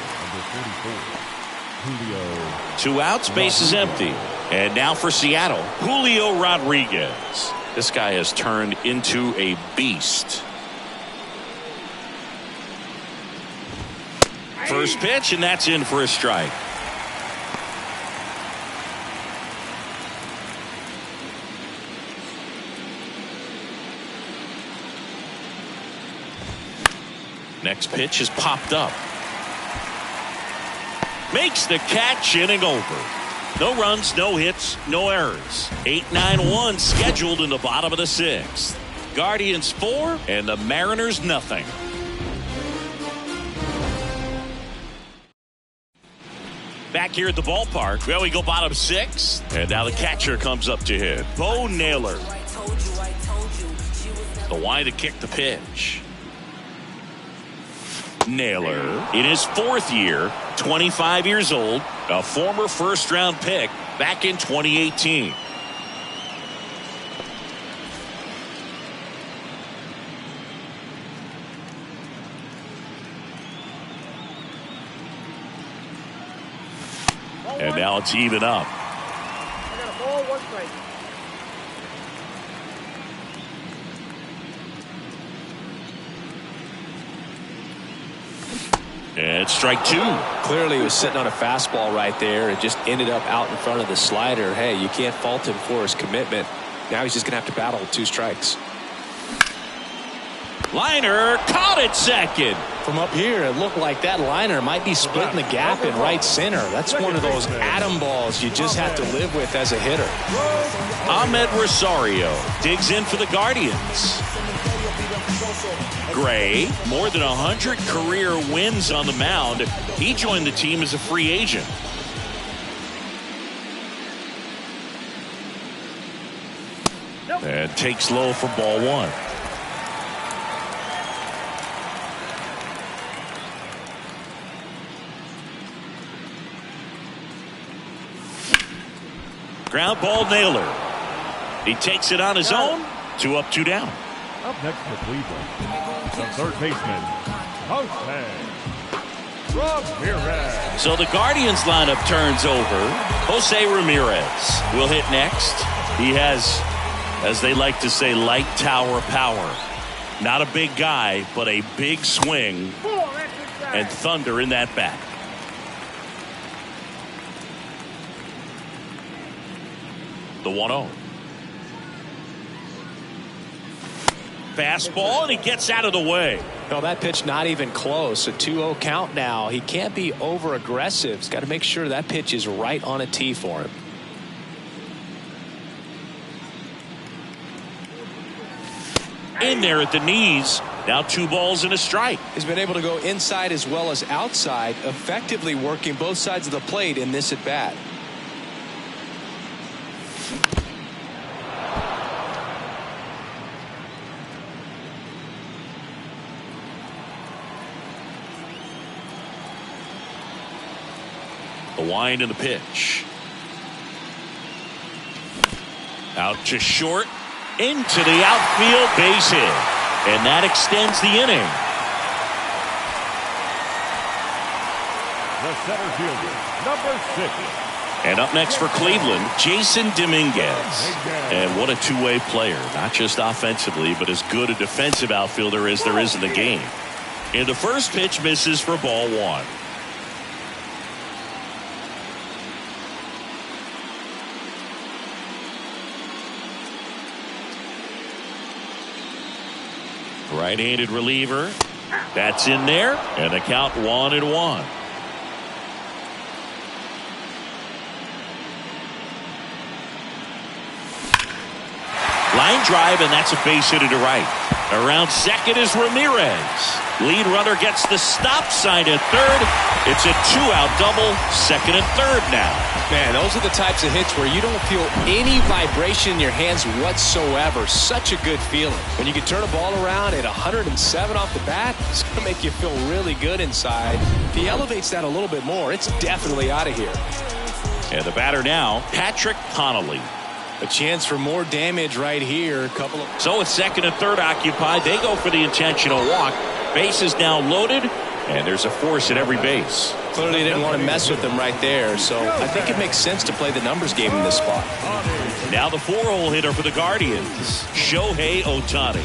2 outs, base is empty. And now for Seattle, Julio Rodriguez. This guy has turned into a beast. First pitch, and that's in for a strike. Next pitch is popped up. Makes the catch, inning over. No runs, no hits, no errors. 8-9-1 scheduled in the bottom of the 6th. Guardians 4 and the Mariners nothing. Back here at the ballpark, well, we go bottom 6, and now the catcher comes up to hit. Bo Naylor. The wide to kick the pitch. Naylor in his 4th year, 25 years old, a former first-round pick back in 2018. And now it's even up. I got a ball, 1 strike. And strike two. Clearly he was sitting on a fastball right there and just ended up out in front of the slider. Hey, you can't fault him for his commitment. Now he's just going to have to battle with 2 strikes. Liner caught at second. From up here, it looked like that liner might be splitting the gap in right center. That's one of those atom balls you just have to live with as a hitter. Ahmed Rosario digs in for the Guardians. Gray, more than 100 career wins on the mound. He joined the team as a free agent. And takes low for ball 1. Ground ball nailer. He takes it on his own. 2 up, 2 down. Up next for Cleveland, the third baseman, Jose Ramirez. So the Guardians lineup turns over. Jose Ramirez will hit next. He has, as they like to say, light tower power. Not a big guy, but a big swing and thunder in that bat. The 1-0. Fastball, and he gets out of the way. No, that pitch not even close. A 2-0 count now. He can't be over aggressive. He's got to make sure that pitch is right on a tee for him. In there at the knees. Now 2 balls and a strike. He's been able to go inside as well as outside, effectively working both sides of the plate in this at bat. The wind and the pitch. Out to short. Into the outfield, base hit. And that extends the inning. The center fielder, number 6. And up next for Cleveland, Jason Dominguez. And what a two-way player. Not just offensively, but as good a defensive outfielder as there is in the game. And the first pitch misses for ball 1. Right-handed reliever. That's in there. And the count 1-1. Line drive, and that's a base hit to right. Around second is Ramirez. Lead runner gets the stop sign at third. It's a 2-out double. Second and third now. Man, those are the types of hits where you don't feel any vibration in your hands whatsoever. Such a good feeling. When you can turn a ball around at 107 off the bat, it's going to make you feel really good inside. If he elevates that a little bit more, it's definitely out of here. And the batter now, Patrick Connolly. A chance for more damage right here. So with second and third occupied, they go for the intentional walk. Base is now loaded, and there's a force at every base. Clearly didn't want to mess with them right there, so I think it makes sense to play the numbers game in this spot. Now the 4-hole hitter for the Guardians, Shohei Ohtani.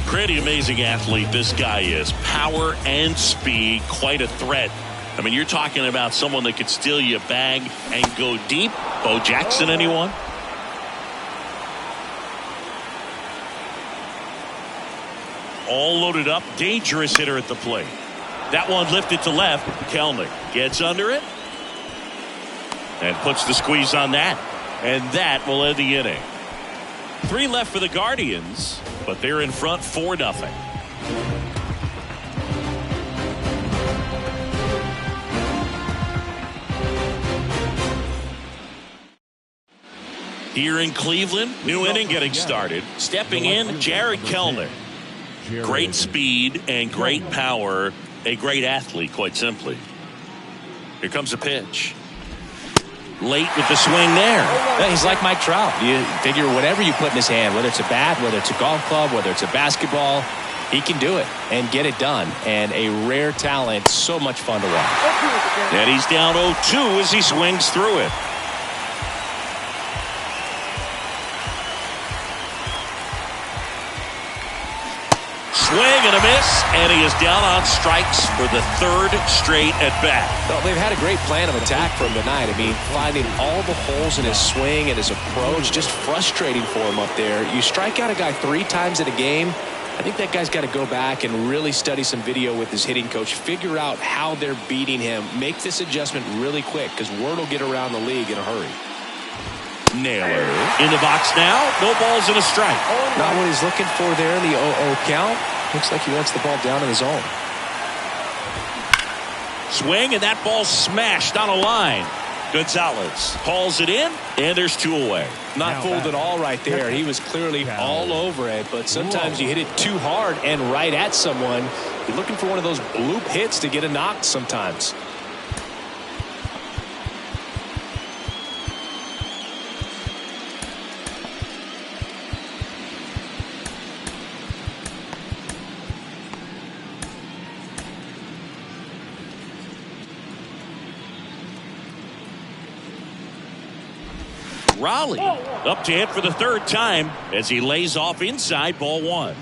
Pretty amazing athlete this guy is. Power and speed, quite a threat. I mean, you're talking about someone that could steal you a bag and go deep. Bo Jackson, anyone? All loaded up, dangerous hitter at the plate. That one lifted to left. Kelnick gets under it and puts the squeeze on that. And that will end the inning. 3 left for the Guardians, but they're in front 4-0. Here in Cleveland, new inning getting started. Stepping in, Jared Kelnick. Great speed and great power. A great athlete, quite simply. Here comes a pitch. Late with the swing there. Yeah, he's like Mike Trout. You figure whatever you put in his hand, whether it's a bat, whether it's a golf club, whether it's a basketball, he can do it and get it done. And a rare talent, so much fun to watch. And he's down 0-2 as he swings through it. Swing and a miss. and he is down on strikes for the third straight at bat. Well, they've had a great plan of attack for him tonight. I mean, finding all the holes in his swing and his approach, just frustrating for him up there. You strike out a guy 3 times in a game, I think that guy's got to go back and really study some video with his hitting coach, figure out how they're beating him, make this adjustment really quick because word will get around the league in a hurry. Naylor in the box now. No balls and a strike. Not what he's looking for there in the 0-0 count. Looks like he wants the ball down in his zone. Swing, and that ball smashed on a line. Gonzalez hauls it in, and there's 2 away. Not fooled at all right there. He was clearly all over it, but sometimes you hit it too hard and right at someone. You're looking for one of those bloop hits to get a knock sometimes. Raleigh up to hit for the 3rd time as he lays off inside, ball 1.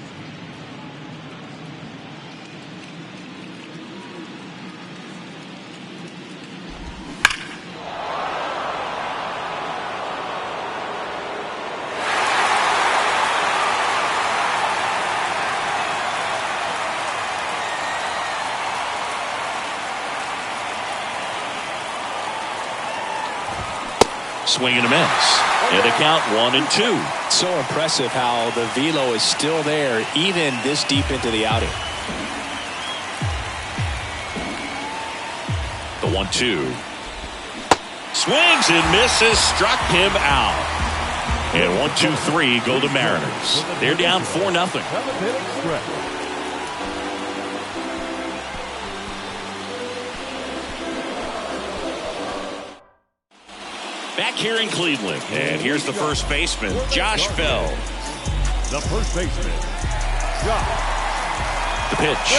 Swing and a miss. And the count 1-2. So impressive how the velo is still there even this deep into the outing. The 1-2. Swings and misses. Struck him out. And 1-2-3 go the Mariners. They're down 4-0. 7th inning stretch. Back here in Cleveland. And here's the first baseman, Josh Bell. The first baseman, Josh. The pitch.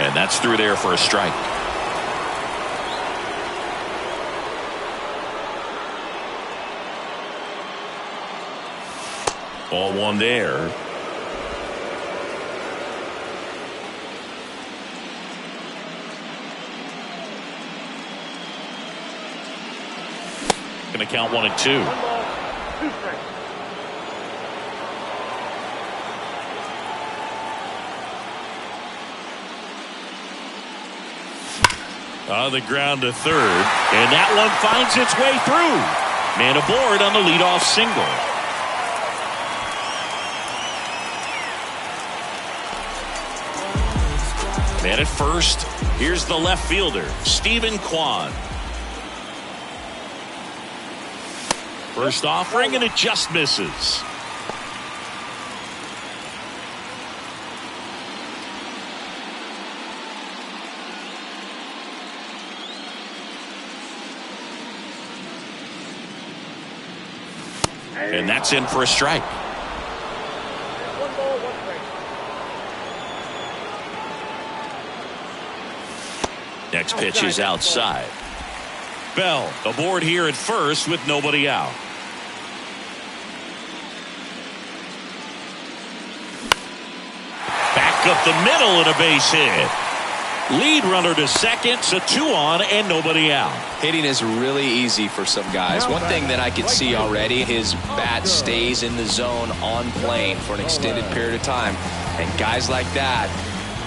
And that's through there for a strike. Ball 1 there. Going to count 1-2. 1 ball, 2 strikes. On the ground to 3rd, and that one finds its way through. Man aboard on the leadoff single. Man at first, here's the left fielder, Stephen Kwan. First offering, and it just misses. And that's in for a strike. 1 ball, 1 strike. Next pitch is outside. Bell aboard here at first with nobody out. Back up the middle and a base hit. Lead runner to second, so 2 on and nobody out. Hitting is really easy for some guys. One thing that I can see already, his bat stays in the zone on plane for an extended period of time. And guys like that,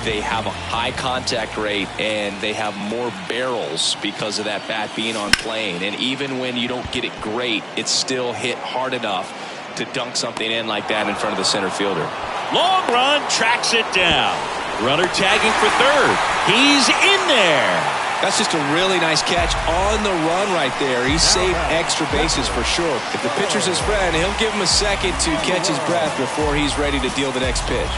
they have a high contact rate and they have more barrels because of that bat being on plane. And even when you don't get it great, it's still hit hard enough to dunk something in like that in front of the center fielder. Long run, tracks it down. Runner tagging for 3rd. He's in there. That's just a really nice catch on the run right there. He saved extra bases for sure. If the pitcher's his friend, he'll give him a second to catch his breath before he's ready to deal the next pitch.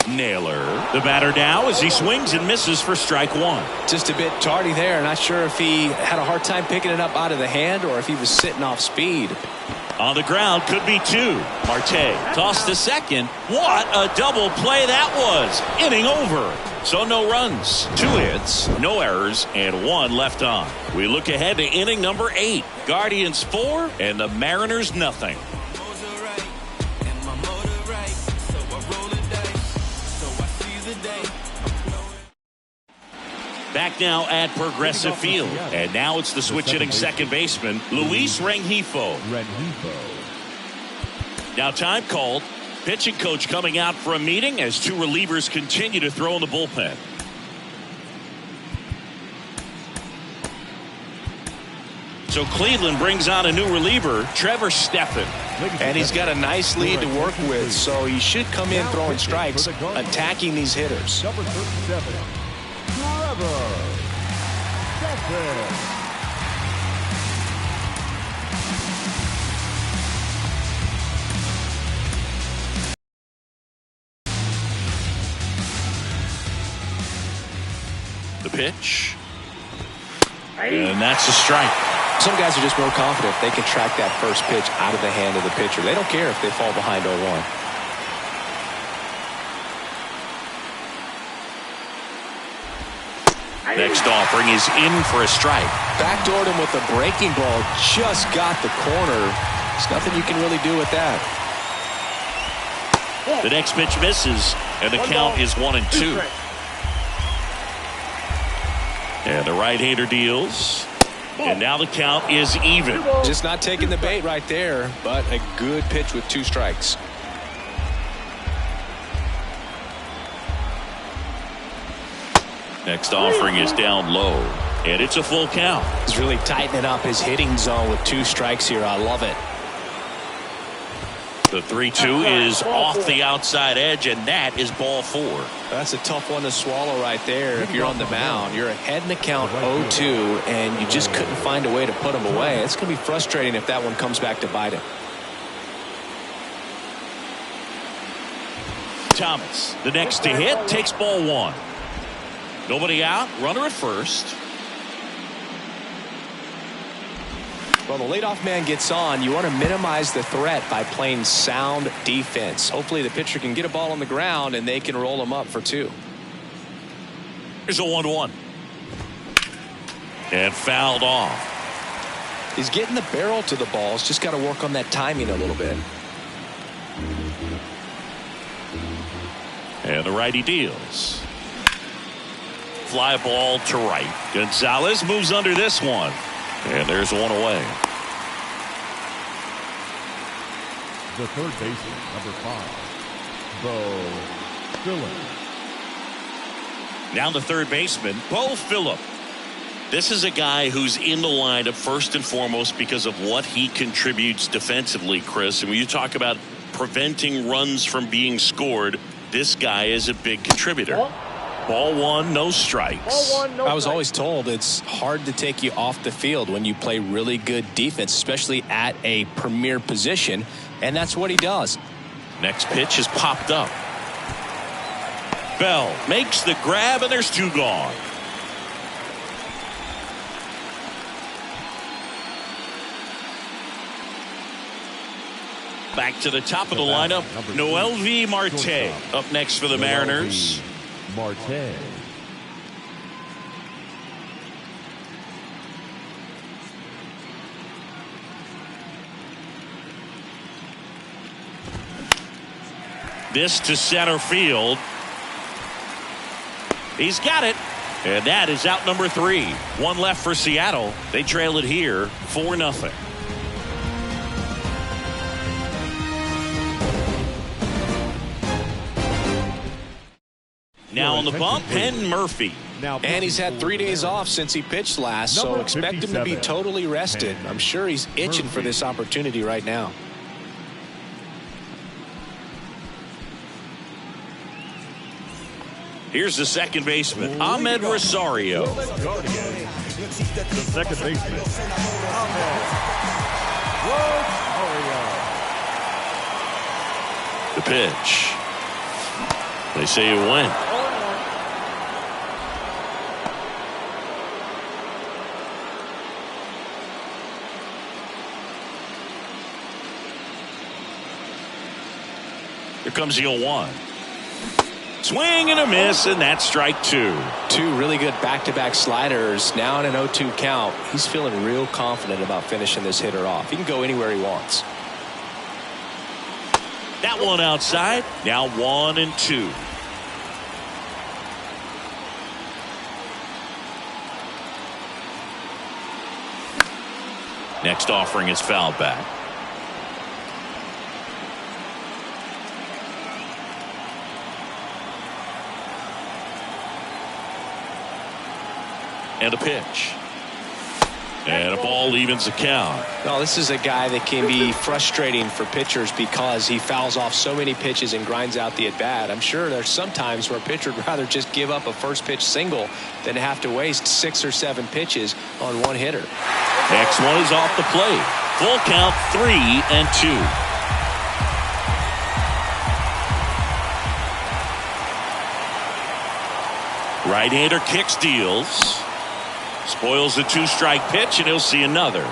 Naylor, the batter now as he swings and misses for strike 1. Just a bit tardy there. Not sure if he had a hard time picking it up out of the hand or if he was sitting off speed. On the ground, could be 2. Marte tossed to second. What a double play that was. Inning over. So no runs, 2 hits, no errors, and 1 left on. We look ahead to inning number 8. Guardians 4 and the Mariners nothing. Back now at Progressive Field. And now it's the switch hitting second baseman, Luis Rengifo. Now time called. Pitching coach coming out for a meeting as 2 relievers continue to throw in the bullpen. So Cleveland brings on a new reliever, Trevor Stephan. And he's got a nice lead to work with, so he should come in throwing strikes, attacking these hitters. Number 37, Trevor Stephan. The pitch. And that's a strike. Some guys are just more confident if they can track that first pitch out of the hand of the pitcher. They don't care if they fall behind 0-1. Next offering is in for a strike. Backdoored him with the breaking ball. Just got the corner. There's nothing you can really do with that. The next pitch misses, and the count is 1-2. And the right-hander deals. And now the count is even. Just not taking the bait right there, but a good pitch with 2 strikes. Next offering is down low, and it's a full count. He's really tightening up his hitting zone with 2 strikes here. I love it. The 3-2 is off the outside edge, and that is ball 4. That's a tough one to swallow right there. If you're on the mound, you're ahead in the count 0-2, and you just couldn't find a way to put him away. It's going to be frustrating if that one comes back to bite him. Thomas, the next to hit, takes ball 1. Nobody out, runner at first. Well, the leadoff man gets on. You want to minimize the threat by playing sound defense. Hopefully the pitcher can get a ball on the ground and they can roll him up for 2. Here's a 1-1. And fouled off. He's getting the barrel to the ball. He's just got to work on that timing a little bit. And the righty deals. Fly ball to right. Gonzalez moves under this one. And there's 1 away. The third baseman, number 5, Bo Philip. Now the third baseman, Bo Philip. This is a guy who's in the lineup first and foremost because of what he contributes defensively, Chris. And when you talk about preventing runs from being scored, this guy is a big contributor. Ball 1, no strikes. I was always told it's hard to take you off the field when you play really good defense, especially at a premier position, and that's what he does. Next pitch is popped up. Bell makes the grab, and there's 2 gone. Back to the top of the lineup, Noelvi Marte up next for the Mariners. Marte. This to center field. He's got it. And that is out number 3. 1 left for Seattle. They trail it here 4-0. Now on the bump, Penn Murphy. And he's had 3 days off since he pitched last, so expect him to be totally rested. I'm sure he's itching for this opportunity right now. Here's the second baseman, Ahmed Rosario. The second baseman, Ahmed Rosario. The pitch. They say it went. Here comes the 0-1. Swing and a miss, and that's strike two. Two really good back-to-back sliders. Now in an 0-2 count. He's feeling real confident about finishing this hitter off. He can go anywhere he wants. That one outside. Now 1-2. Next offering is fouled back. And a pitch. And a ball evens the count. Well, this is a guy that can be frustrating for pitchers because he fouls off so many pitches and grinds out the at-bat. I'm sure there's some times where a pitcher would rather just give up a first pitch single than have to waste 6 or 7 pitches on one hitter. Next one is off the plate. Full count, 3-2. Right-hander kicks, deals. Spoils the 2-strike pitch, and he'll see another.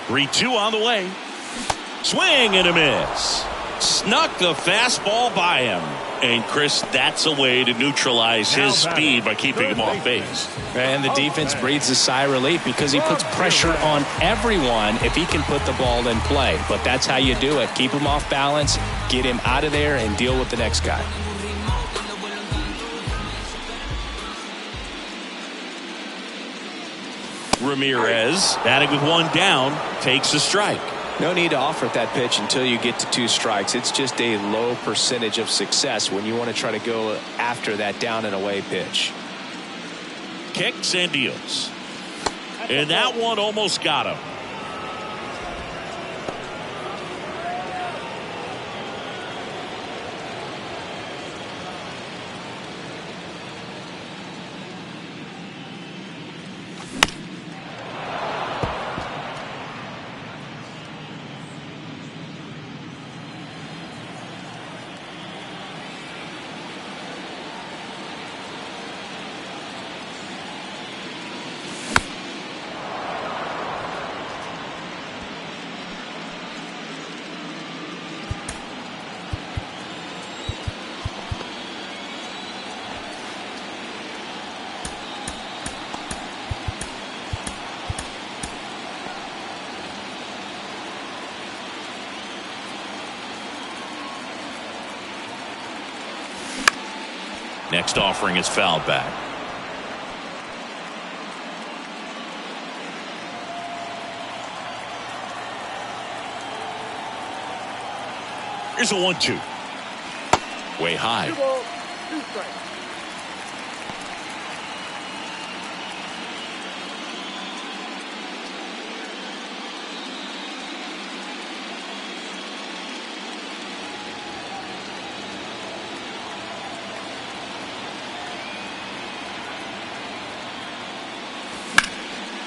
Three-two on the way. Swing and a miss. Snuck the fastball by him. And Chris, that's a way to neutralize his speed by keeping him off base. And the defense breathes a sigh of relief because he puts pressure on everyone if he can put the ball in play. But that's how you do it. Keep him off balance, get him out of there, and deal with the next guy. Ramirez, batting with one down, takes a strike. No need to offer that pitch until you get to 2 strikes. It's just a low percentage of success when you want to try to go after that down and away pitch. Kicks and deals. And that one almost got him. Next offering is fouled back. Here's a 1-2. Way high. 2 balls, 2 strikes.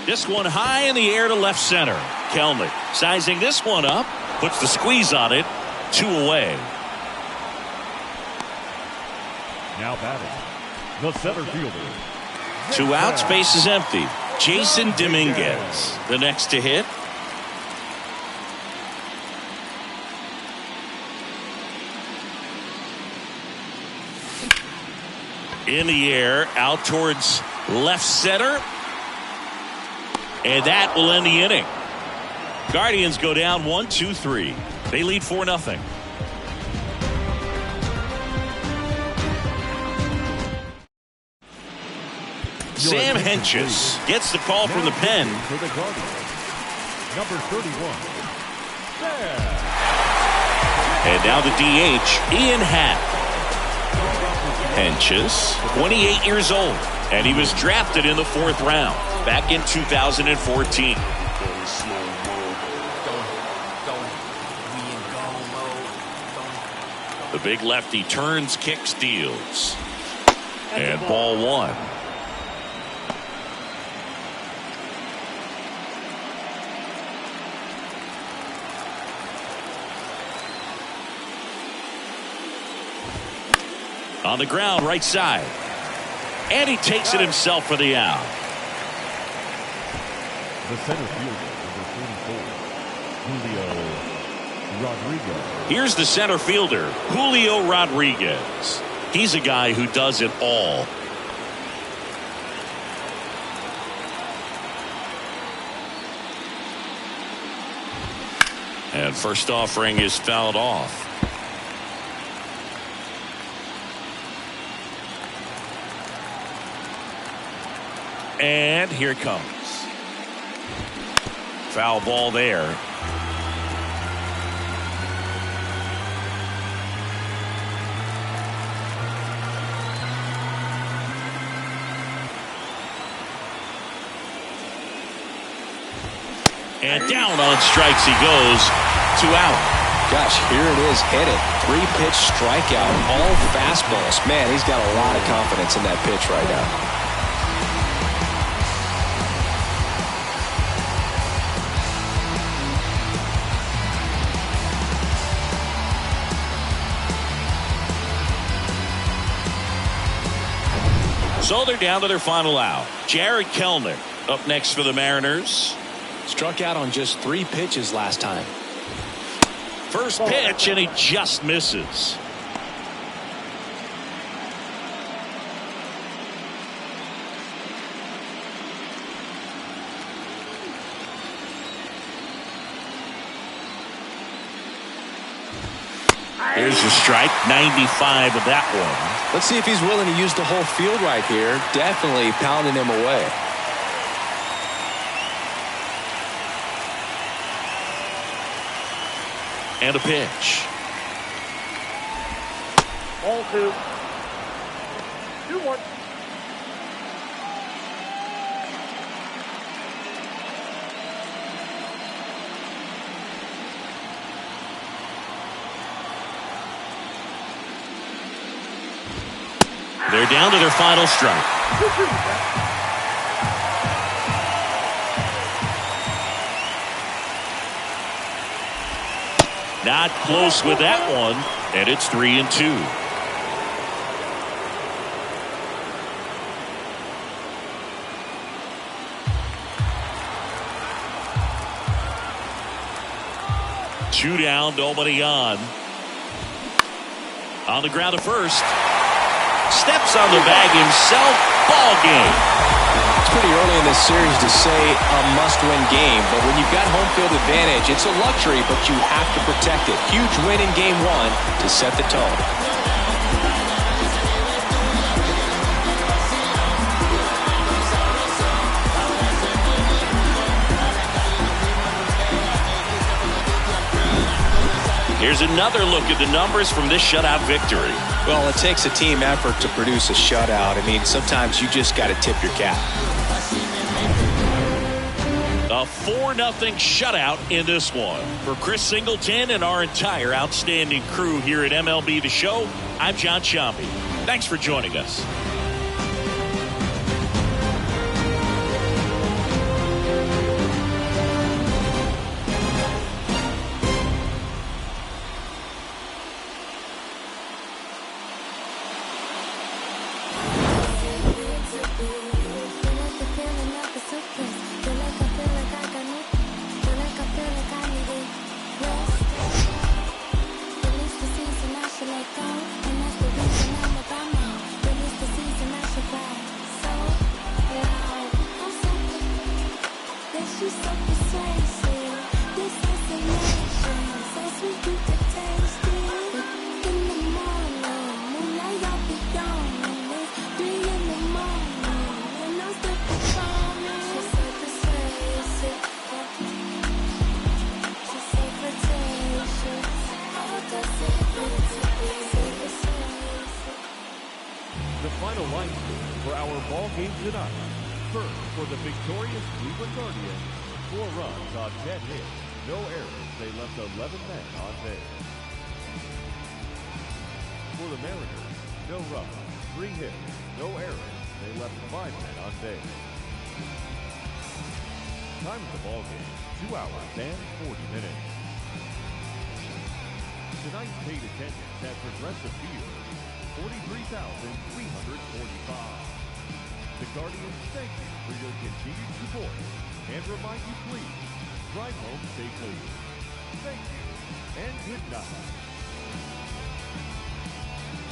This one high in the air to left center. Kelnick sizing this one up, puts the squeeze on it. 2 away. Now batting, the center fielder. 2 out, space is empty. Jason Dominguez, the next to hit. In the air, out towards left center. And that will end the inning. Guardians go down 1-2-3. They lead 4-0. Sam Hentges gets the call from the pen. For the Guardians, number 31. There. And now the DH, Ian Happ. Hentges, 28 years old, and he was drafted in the 4th round back in 2014. The big lefty turns, kicks, deals. And ball 1. On the ground, right side. And he takes it himself for the out. The center fielder, number 44, Julio Rodriguez. Here's the center fielder, Julio Rodriguez. He's a guy who does it all. And first offering is fouled off. And here it comes. Foul ball there. And down on strikes he goes. 2 out. Gosh, here it is, hit it. 3-pitch strikeout, all fastballs. Man, he's got a lot of confidence in that pitch right now. So they're down to their final out. Jared Kellner up next for the Mariners. Struck out on just 3 pitches last time. First pitch, and he just misses. Here's a strike, 95 of that one. Let's see if he's willing to use the whole field right here. Definitely pounding him away. And a pitch. 0-2. 2-1. They're down to their final strike. Not close with that one, and it's 3-2. Two down, nobody on. On the ground to first. Steps on the bag himself. Ball game. It's pretty early in this series to say a must-win game, but when you've got home field advantage, it's a luxury, but you have to protect it. Huge win in game 1 to set the tone. Here's another look at the numbers from this shutout victory. Well, it takes a team effort to produce a shutout. I mean, sometimes you just got to tip your cap. A 4-0 shutout in this one. For Chris Singleton and our entire outstanding crew here at MLB The Show, I'm John Sciambi. Thanks for joining us. The final line score for our ball game tonight. First, for the victorious Cleveland Guardians, 4 runs on 10 hits, no errors. They left 11 men on base. For the Mariners, no runs, 3 hits, no errors. They left 5 men on base. Time of the ball game, 2 hours and 40 minutes. Tonight's paid attendance at Progressive Field, $43,345. The Guardians thank you for your continued support and remind you please drive home safely. Thank you and good night.